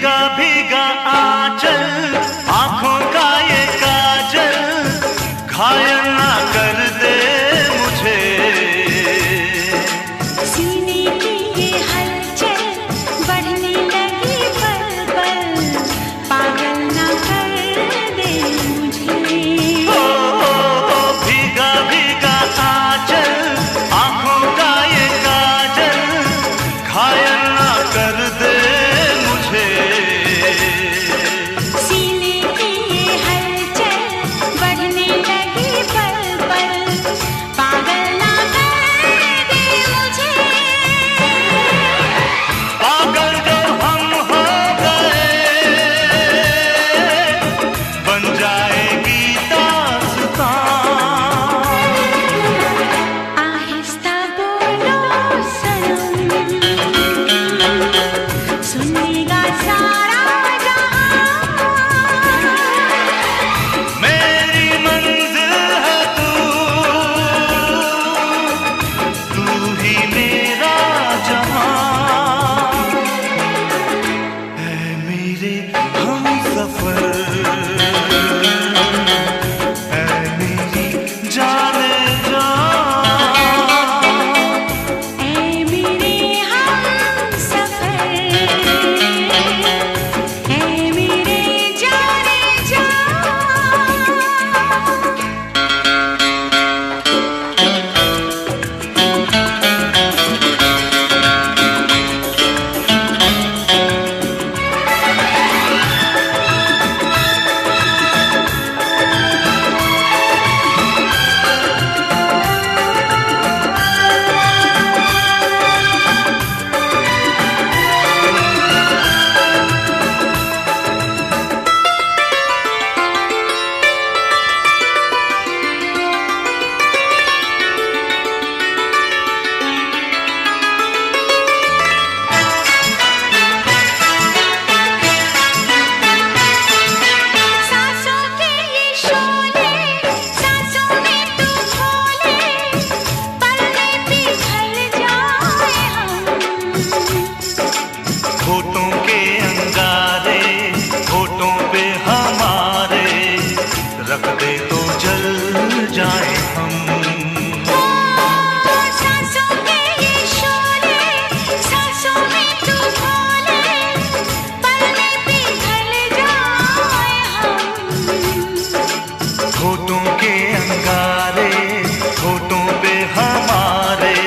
भीगा भीगा आंचल आंखों का ये काजल घायल ना कर दे मुझे। सीने की ये हलचल बढ़ने लगी पल पल, पागल ना कर दे मुझे। भीगा भीगा आंचल आंखों का ये काजल घायल ना कर दे मुझे। सीने की ये हलचल बढ़ने लगी पल पल, पागल ना कर दे मुझे। पागल जो हम हो गए बन जाएगी दास्तां। आहिस्ता बोलो सनम, सुनेगा सारा जहां। मेरी मंजिल है तू ही मेरा जहां। है मेरे हमसफर, है मेरी जाने जा। ऐ मेरे हमसफर, ऐ मेरे जाने जा। सांसों के ये शोले, सांसों में तू खोले, पलने पिघल जाए हम। होठों के अंगारे होठों पे हमारे रख दे तो जल जाए हम। सांसों के ये शोले, सांसों में तू खोले, पलने पिघल जाए हम। होठों के अंगारे होठों पे हमारे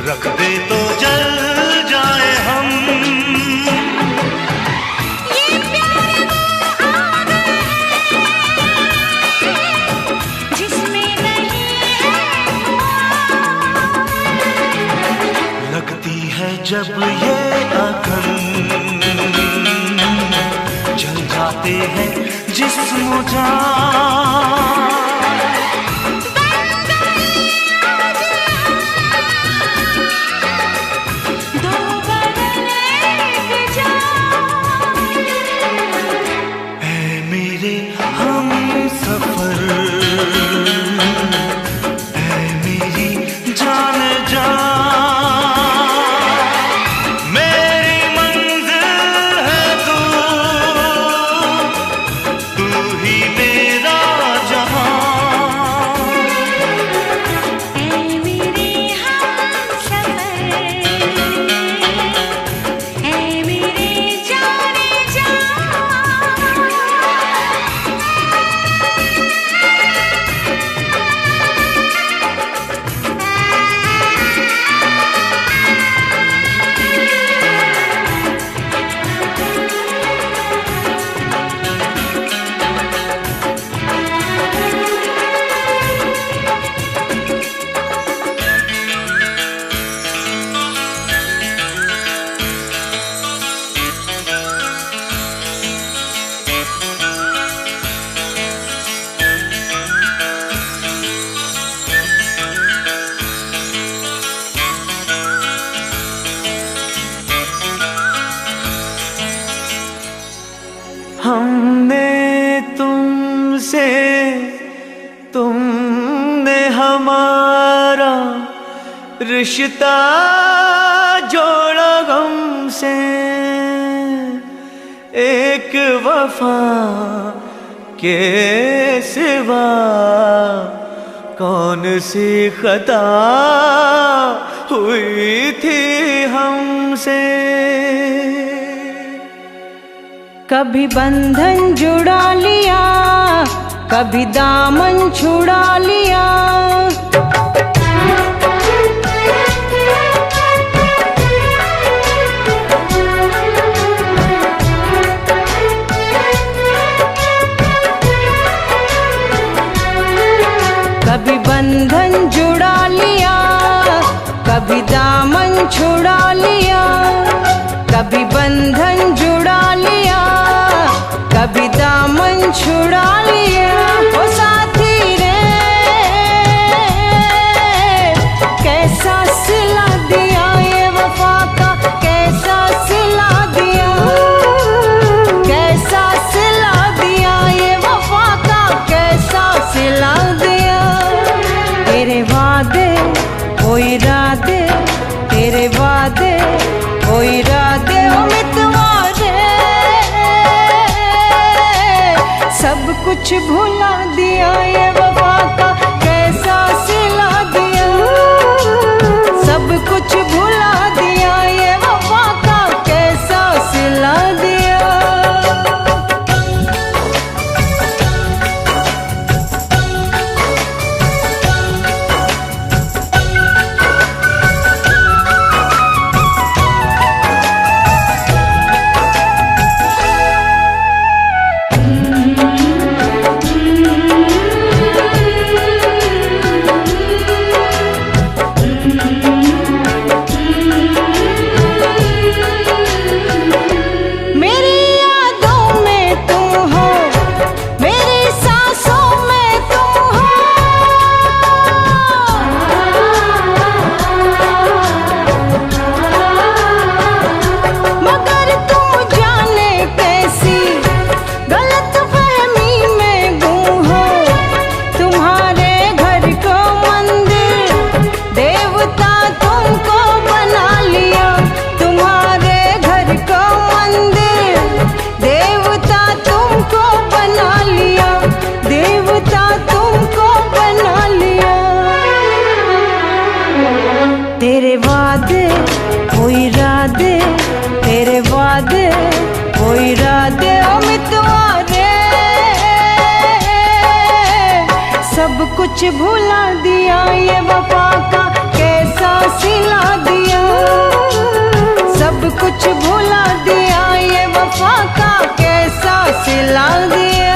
रख दे तो जल जाए हम। ये प्यार वो आग है जिसमें नहीं है धुआं। लगती है जब ये अगन जल जाते हैं जिस्म जान। दो बदन एक जान। है मेरे हमसफर, है मेरी जान जा। मेरी मंजिल है तू ही मेरा जहां। ऐ मेरे हमसफर, ऐ मेरे जाने जा। हमने तुमसे तुमने हमारा रिश्ता जोड़ा गम से। एक वफा के सिवा कौन सी खता हुई थी हमसे। कभी बंधन जुड़ा लिया, कभी दामन छुड़ा लिया। कभी बंधन जुड़ा लिया, कभी दामन छुड़ा लिया। कभी बंधन जुड़ा लिया, कभी दामन छुड़ा लिया। ओ साथी रे कैसा सिला दिया ये वफा का, कैसा सिला दिया, कैसा सिला दिया ये वफा का, कैसा सिला दिया। तेरे वादे वो इरादे, तेरे वादे वो इरादे ओ मितवा रे सब कुछ भुला दिया ये वफा का, कैसा सिला दिया। सब कुछ भुला दिया ये वफा का, कैसा सिला दिया। तेरे वादे वो इरादे, तेरे वादे वो इरादे ओ मितवा रे सब कुछ भुला दिया ये वफा का, कैसा सिला दिया। सब कुछ भुला दिया ये वफा का, कैसा सिला दिया।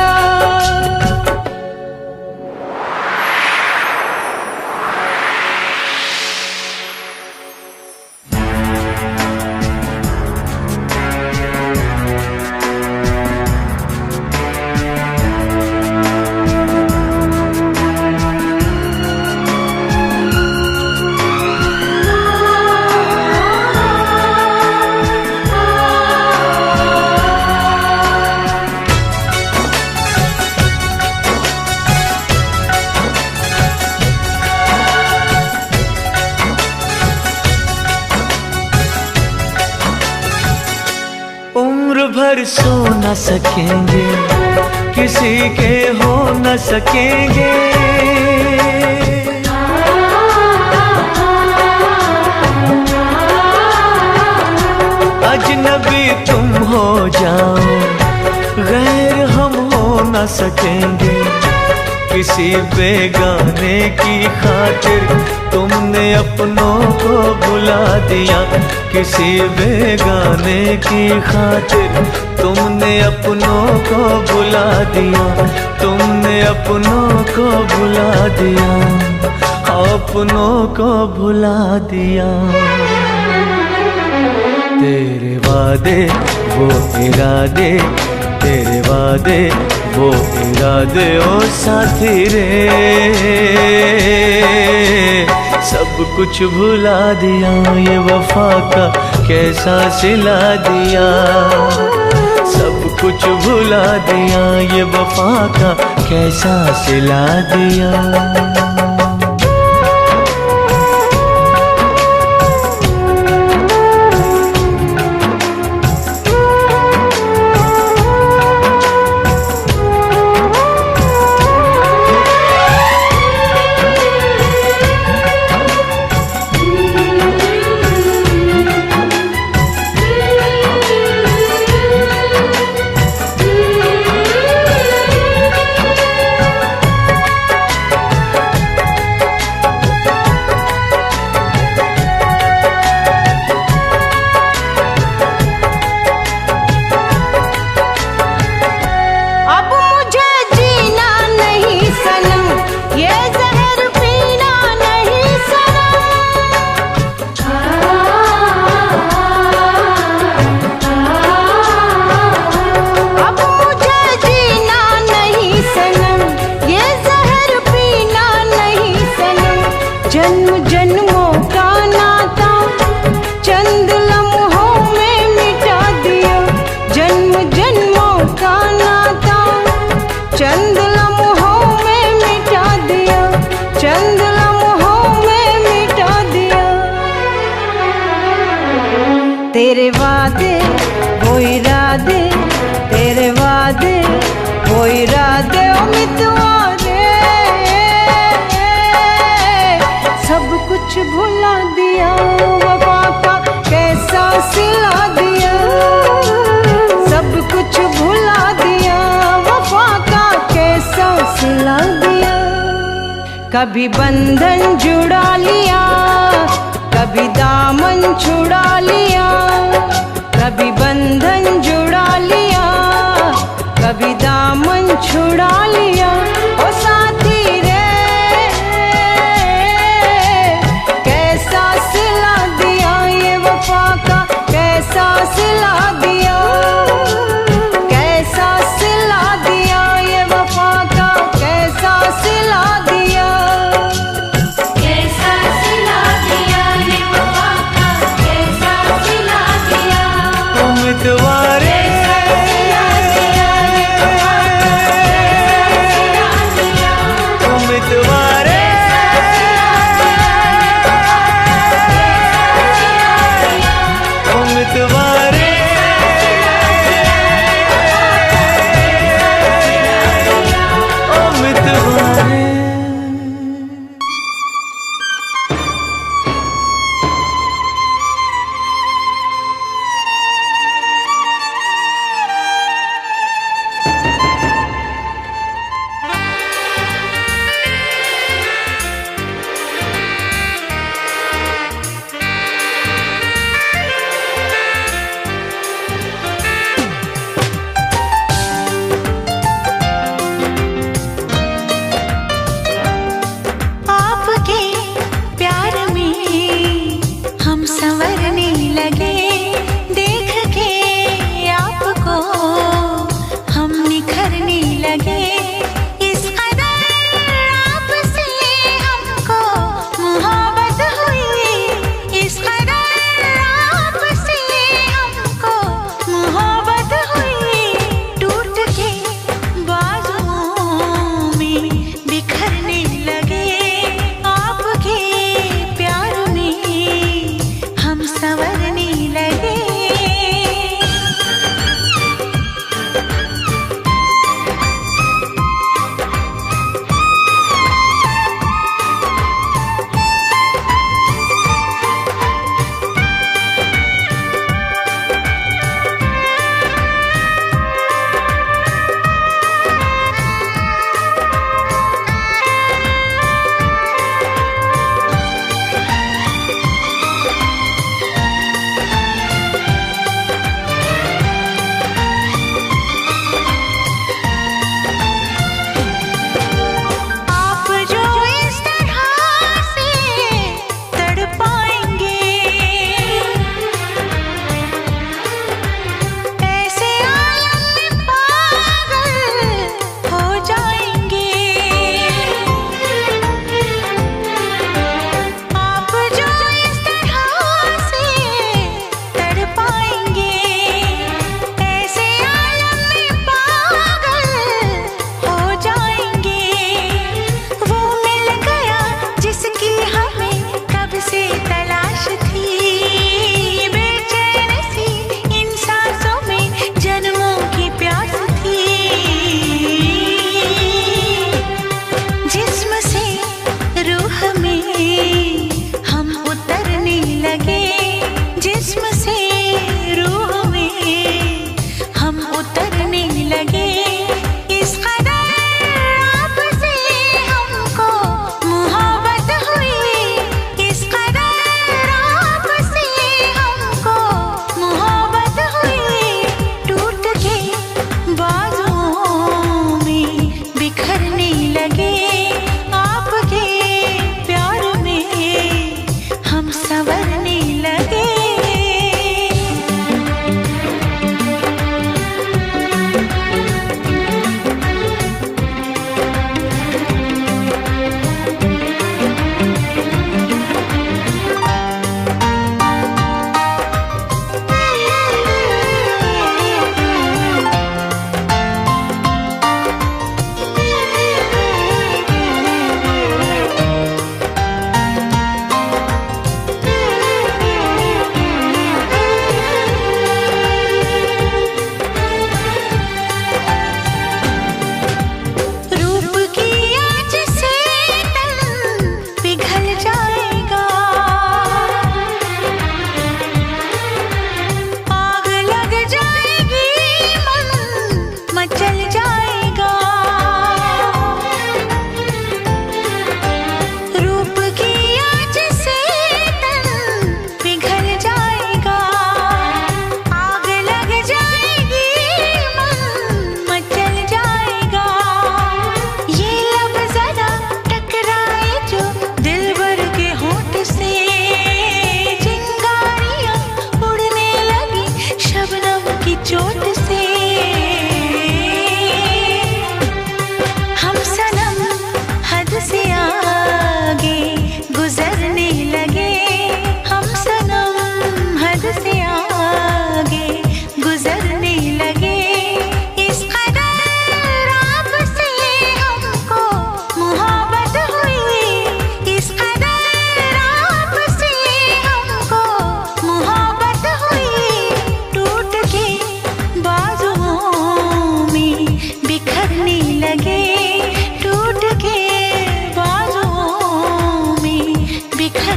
उम्र भर सो न सकेंगे, किसी के हो न सकेंगे। अजनबी तुम हो जाओ, गैर हम हो न सकेंगे। किसी बेगाने की खातिर तुमने अपनों को भुला दिया। किसी बेगाने की खातिर तुमने अपनों को भुला दिया। तुमने अपनों को भुला दिया, अपनों को भुला दिया। तेरे वादे वो इरादे, तेरे वादे वो इरादे ओ साथी रे सब कुछ भुला दिया ये वफा का, कैसा सिला दिया। सब कुछ भुला दिया ये वफा का, कैसा सिला दिया। जन्मों का नाता चंद लम्हों में मिटा दिया। जन्म जन्मों का नाता चंद लम्हों में मिटा दिया। चंद लम्हों में मिटा दिया। तेरे वादे वो इरादे, तेरे वादे वो इरादे ओ मितवारे, सब कुछ भुला दिया। वफा का कैसा सिला दिया, सब कुछ भुला दिया। वफा का कैसा सिला दिया। कभी बंधन जुड़ा लिया, कभी दामन छुड़ा लिया। कभी बंधन जुड़ा लिया, कभी दामन छुड़ा लिया। ओ साथी रे कैसा सिला दिया, ये वफा का कैसा सिला दिया। कैसा सिला दिया, ये वफा का कैसा सिला दिया। कैसा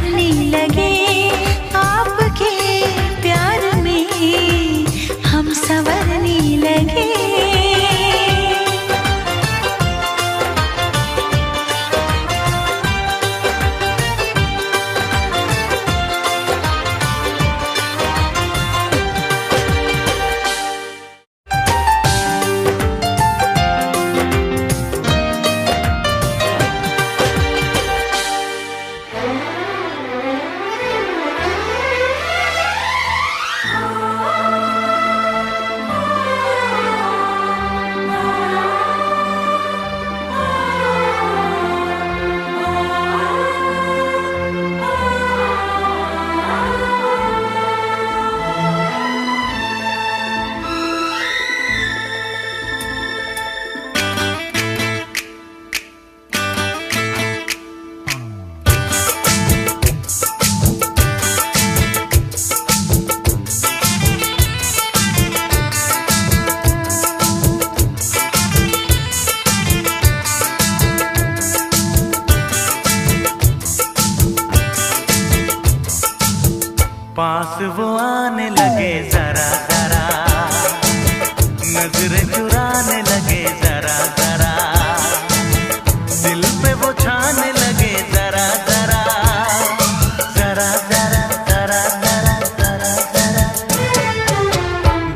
ठहरने लगे आपके प्यार में, हम संवरने लगे। पास वो आने लगे जरा जरा, नजरें चुराने लगे जरा जरा, दिल पे वो छाने लगे जरा जरा, जरा जरा जरा जरा जरा जरा,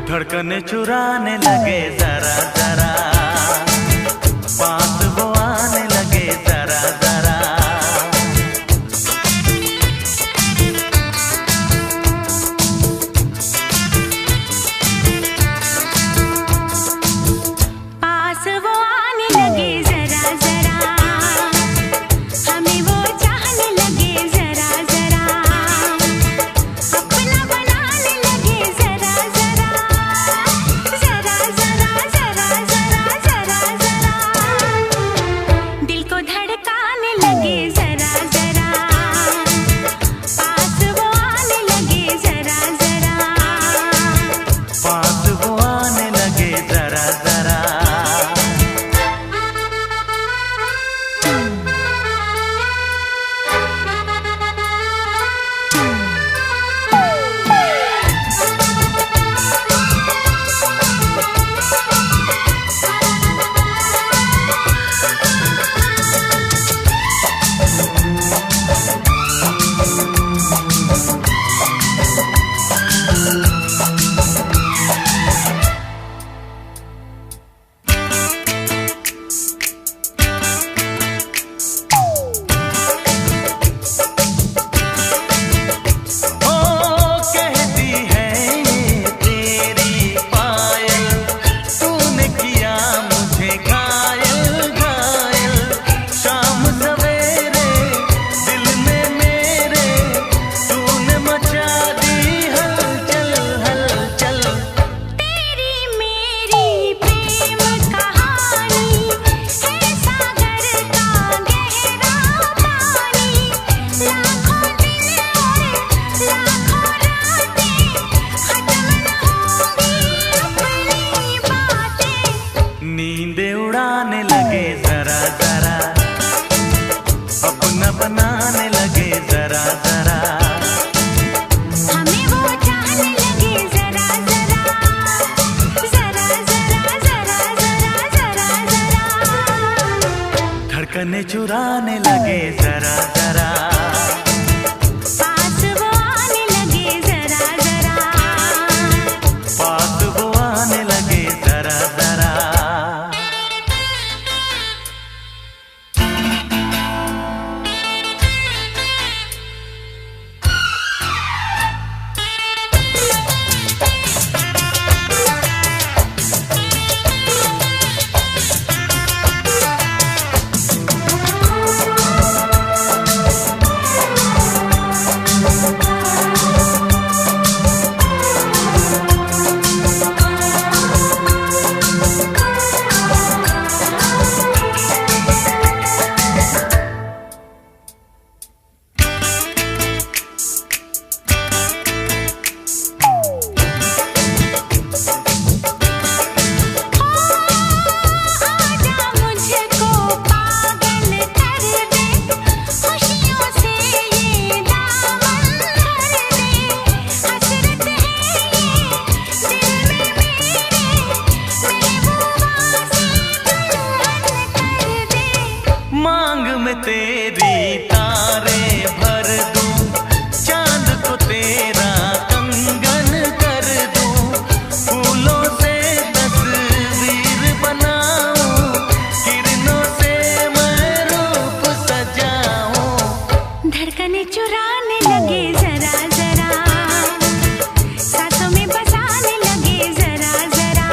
धड़कने चुराने लगे जरा जरा, पास वो आने लगे जरा जरा। नींदे उड़ाने लगे जरा जरा, अपना बनाने लगे जरा जरा, हमें वो चाहने लगे जरा जरा, जरा जरा जरा जरा जरा जरा, धड़कने चुराने लगे जरा जरा, पास वो आने लगे जरा जरा, पास वो आने लगे जरा जरा। चुराने लगे जरा जरा, सांसों में बसाने लगे जरा जरा,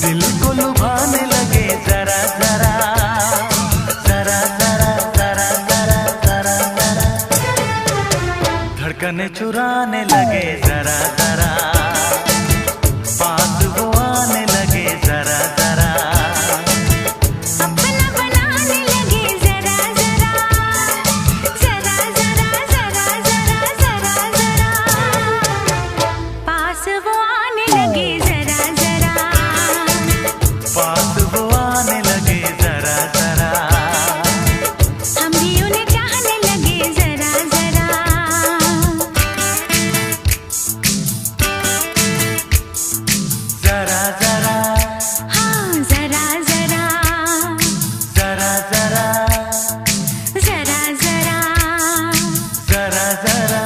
दिल को लुभाने लगे जरा जरा, जरा जरा जरा जरा जरा जरा, धड़कने चुराने लगे जरा जरा, पास वो आने लगे जरा जरा, अपना बनाने लगे जरा जरा, जरा जरा जरा जरा जरा जरा, पास वो आने लगे जरा जरा, पास वो आने लगे जरा जरा, हम भी उन्हें चाहने लगे जरा जरा, जरा जरा हाँ जरा जरा, जरा जरा जरा जरा, जरा जरा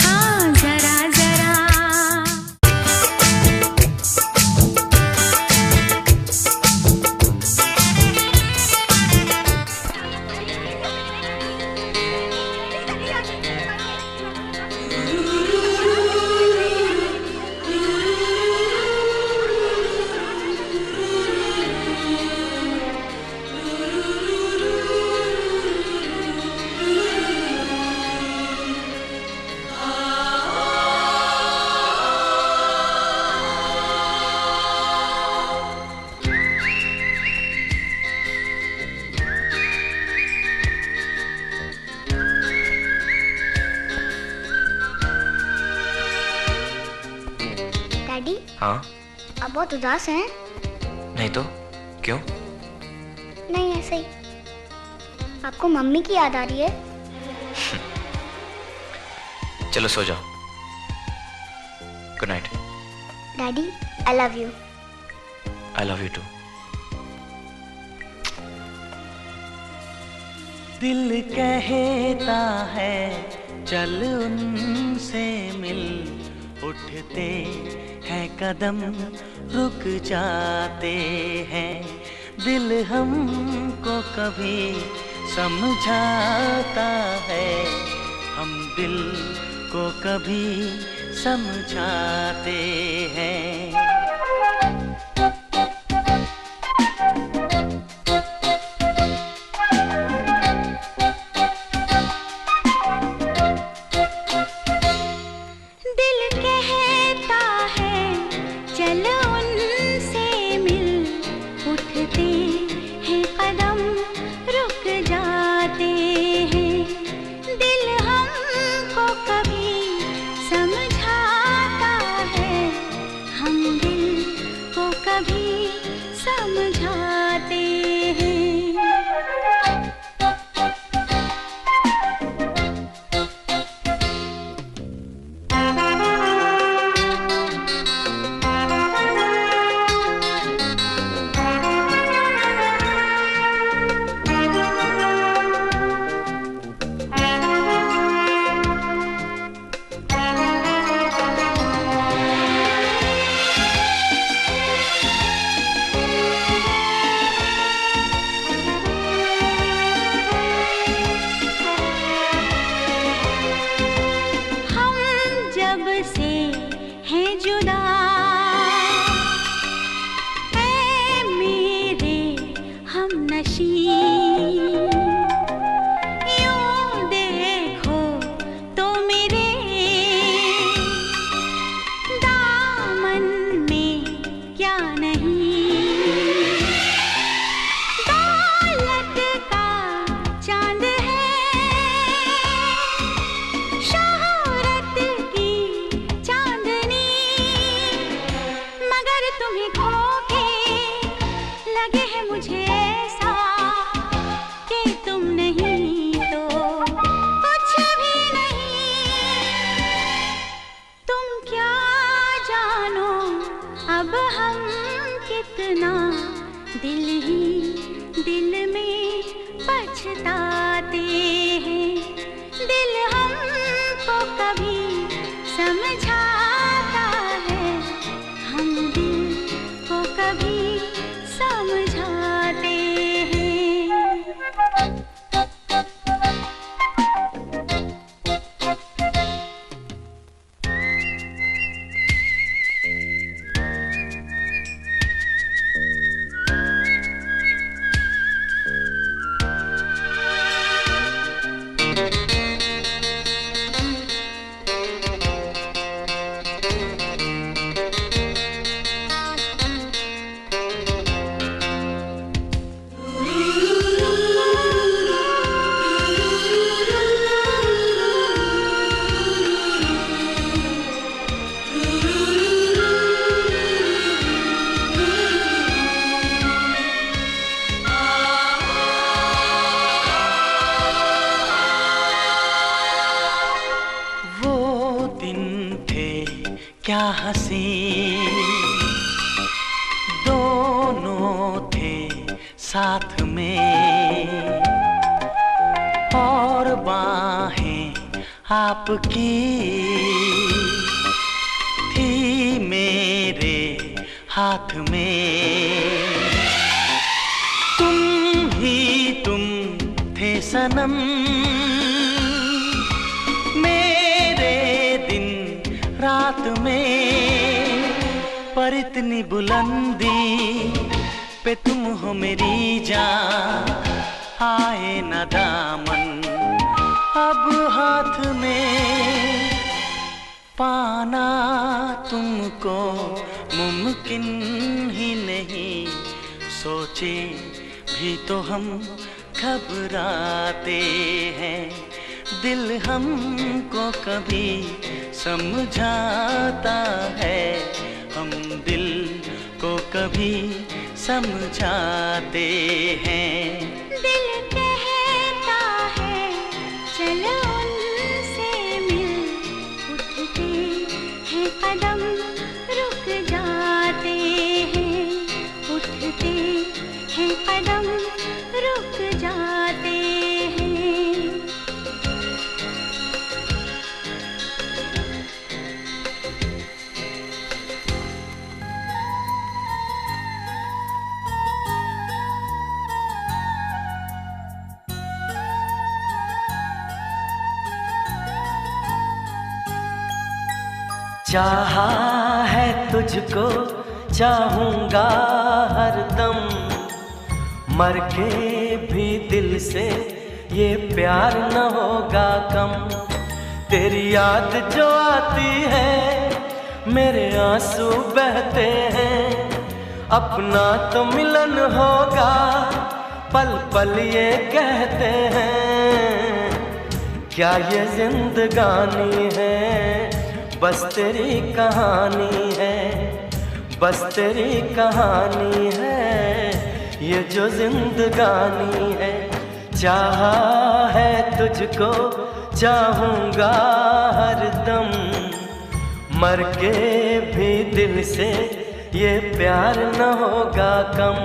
हाँ जरा जरा। डैडी, हाँ? आप बहुत उदास हैं? नहीं तो क्यों? नहीं, ऐसे ही। आपको मम्मी की याद आ रही है? चलो सो जाओ। Good night. Daddy, I love you. I love you too. दिल कहता है चल उनसे मिल, उठते हैं कदम रुक जाते हैं, दिल हमको कभी समझाता है, हम दिल को कभी समझाते हैं। दिल कहता है चल उनसे मिल, उठते हैं कदम रुक जाते हैं, दिल हमको कभी समझाता है, हम दिल को कभी समझाते हैं। जब से हैं जुदा है मेरे हमनशी, यूं देखो तो मेरे दामन में क्या नहीं, दौलत का चांद है, शोहरत की चांदनी, मगर तुम्हें खो के लगे है मुझे ऐसा कि तुम नहीं तो कुछ भी नहीं। तुम क्या जानो अब हम कितना दिल ही दिल में पछताते हैं, दिल हमको कभी समझाता है, हम दिल को कभी समझाते हैं। क्या हंसी दोनों थे साथ में, और बाहें आपकी थी मेरे हाथ में। तुम थे सनम मेरे दिन रात में, पर इतनी बुलंदी पे तुम हो मेरी जान, आए न दामन अब हाथ में, पाना तुमको मुमकिन ही नहीं, सोचे भी तो हम घबराते हैं, दिल हमको कभी समझाता है, हम दिल को कभी समझाते हैं। दिल कहता है चलो उनसे मिल, उठते हैं कदम रुक जाते हैं, उठते हैं कदम रुक जाते हैं। चाहा है तुझको चाहूंगा हरदम, मर के भी दिल से ये प्यार न होगा कम। तेरी याद जो आती है मेरे आंसू बहते हैं, अपना तो मिलन होगा पल पल ये कहते हैं। क्या ये जिंदगानी है बस तेरी कहानी है, बस तेरी कहानी है ये जो जिंदगानी है। चाहा है तुझको चाहूंगा हरदम, मर के भी दिल से ये प्यार न होगा कम।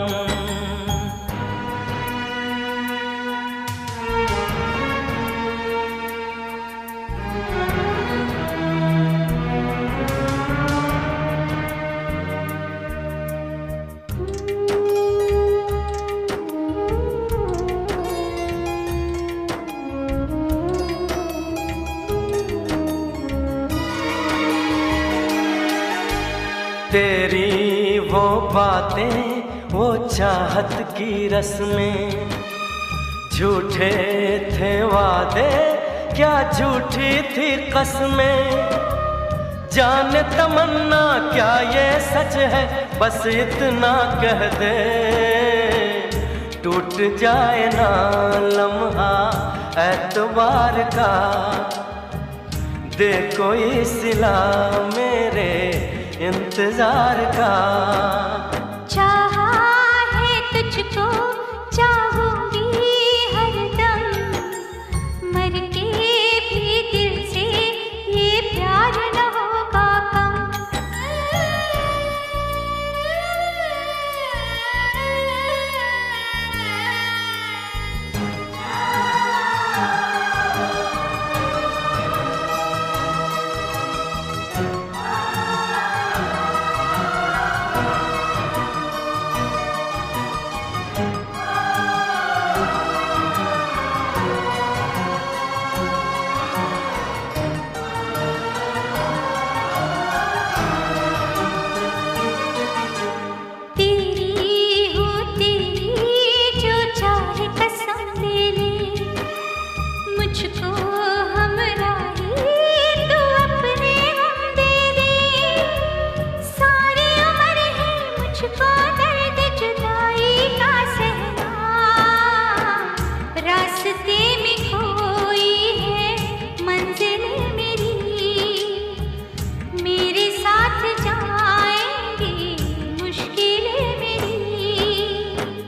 तेरी वो बातें वो चाहत की रस्में, झूठे थे वादे क्या झूठी थी कसमें। जाने तमन्ना क्या ये सच है बस इतना कह दे, टूट जाए ना लम्हा एतबार का, दे कोई सिला मेरे इंतजार का। चाहा है तुझको चाहूंगी हरदम, मर के भी दिल से ये प्यार न होगा कम।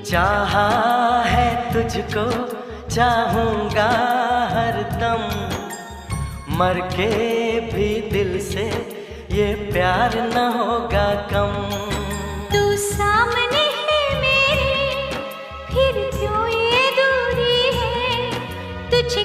चाहा है तुझको चाहूंगा हरदम, मर के भी दिल से ये प्यार न होगा कम। तू सामने है मेरे, फिर क्यों ये दूरी है, तुझे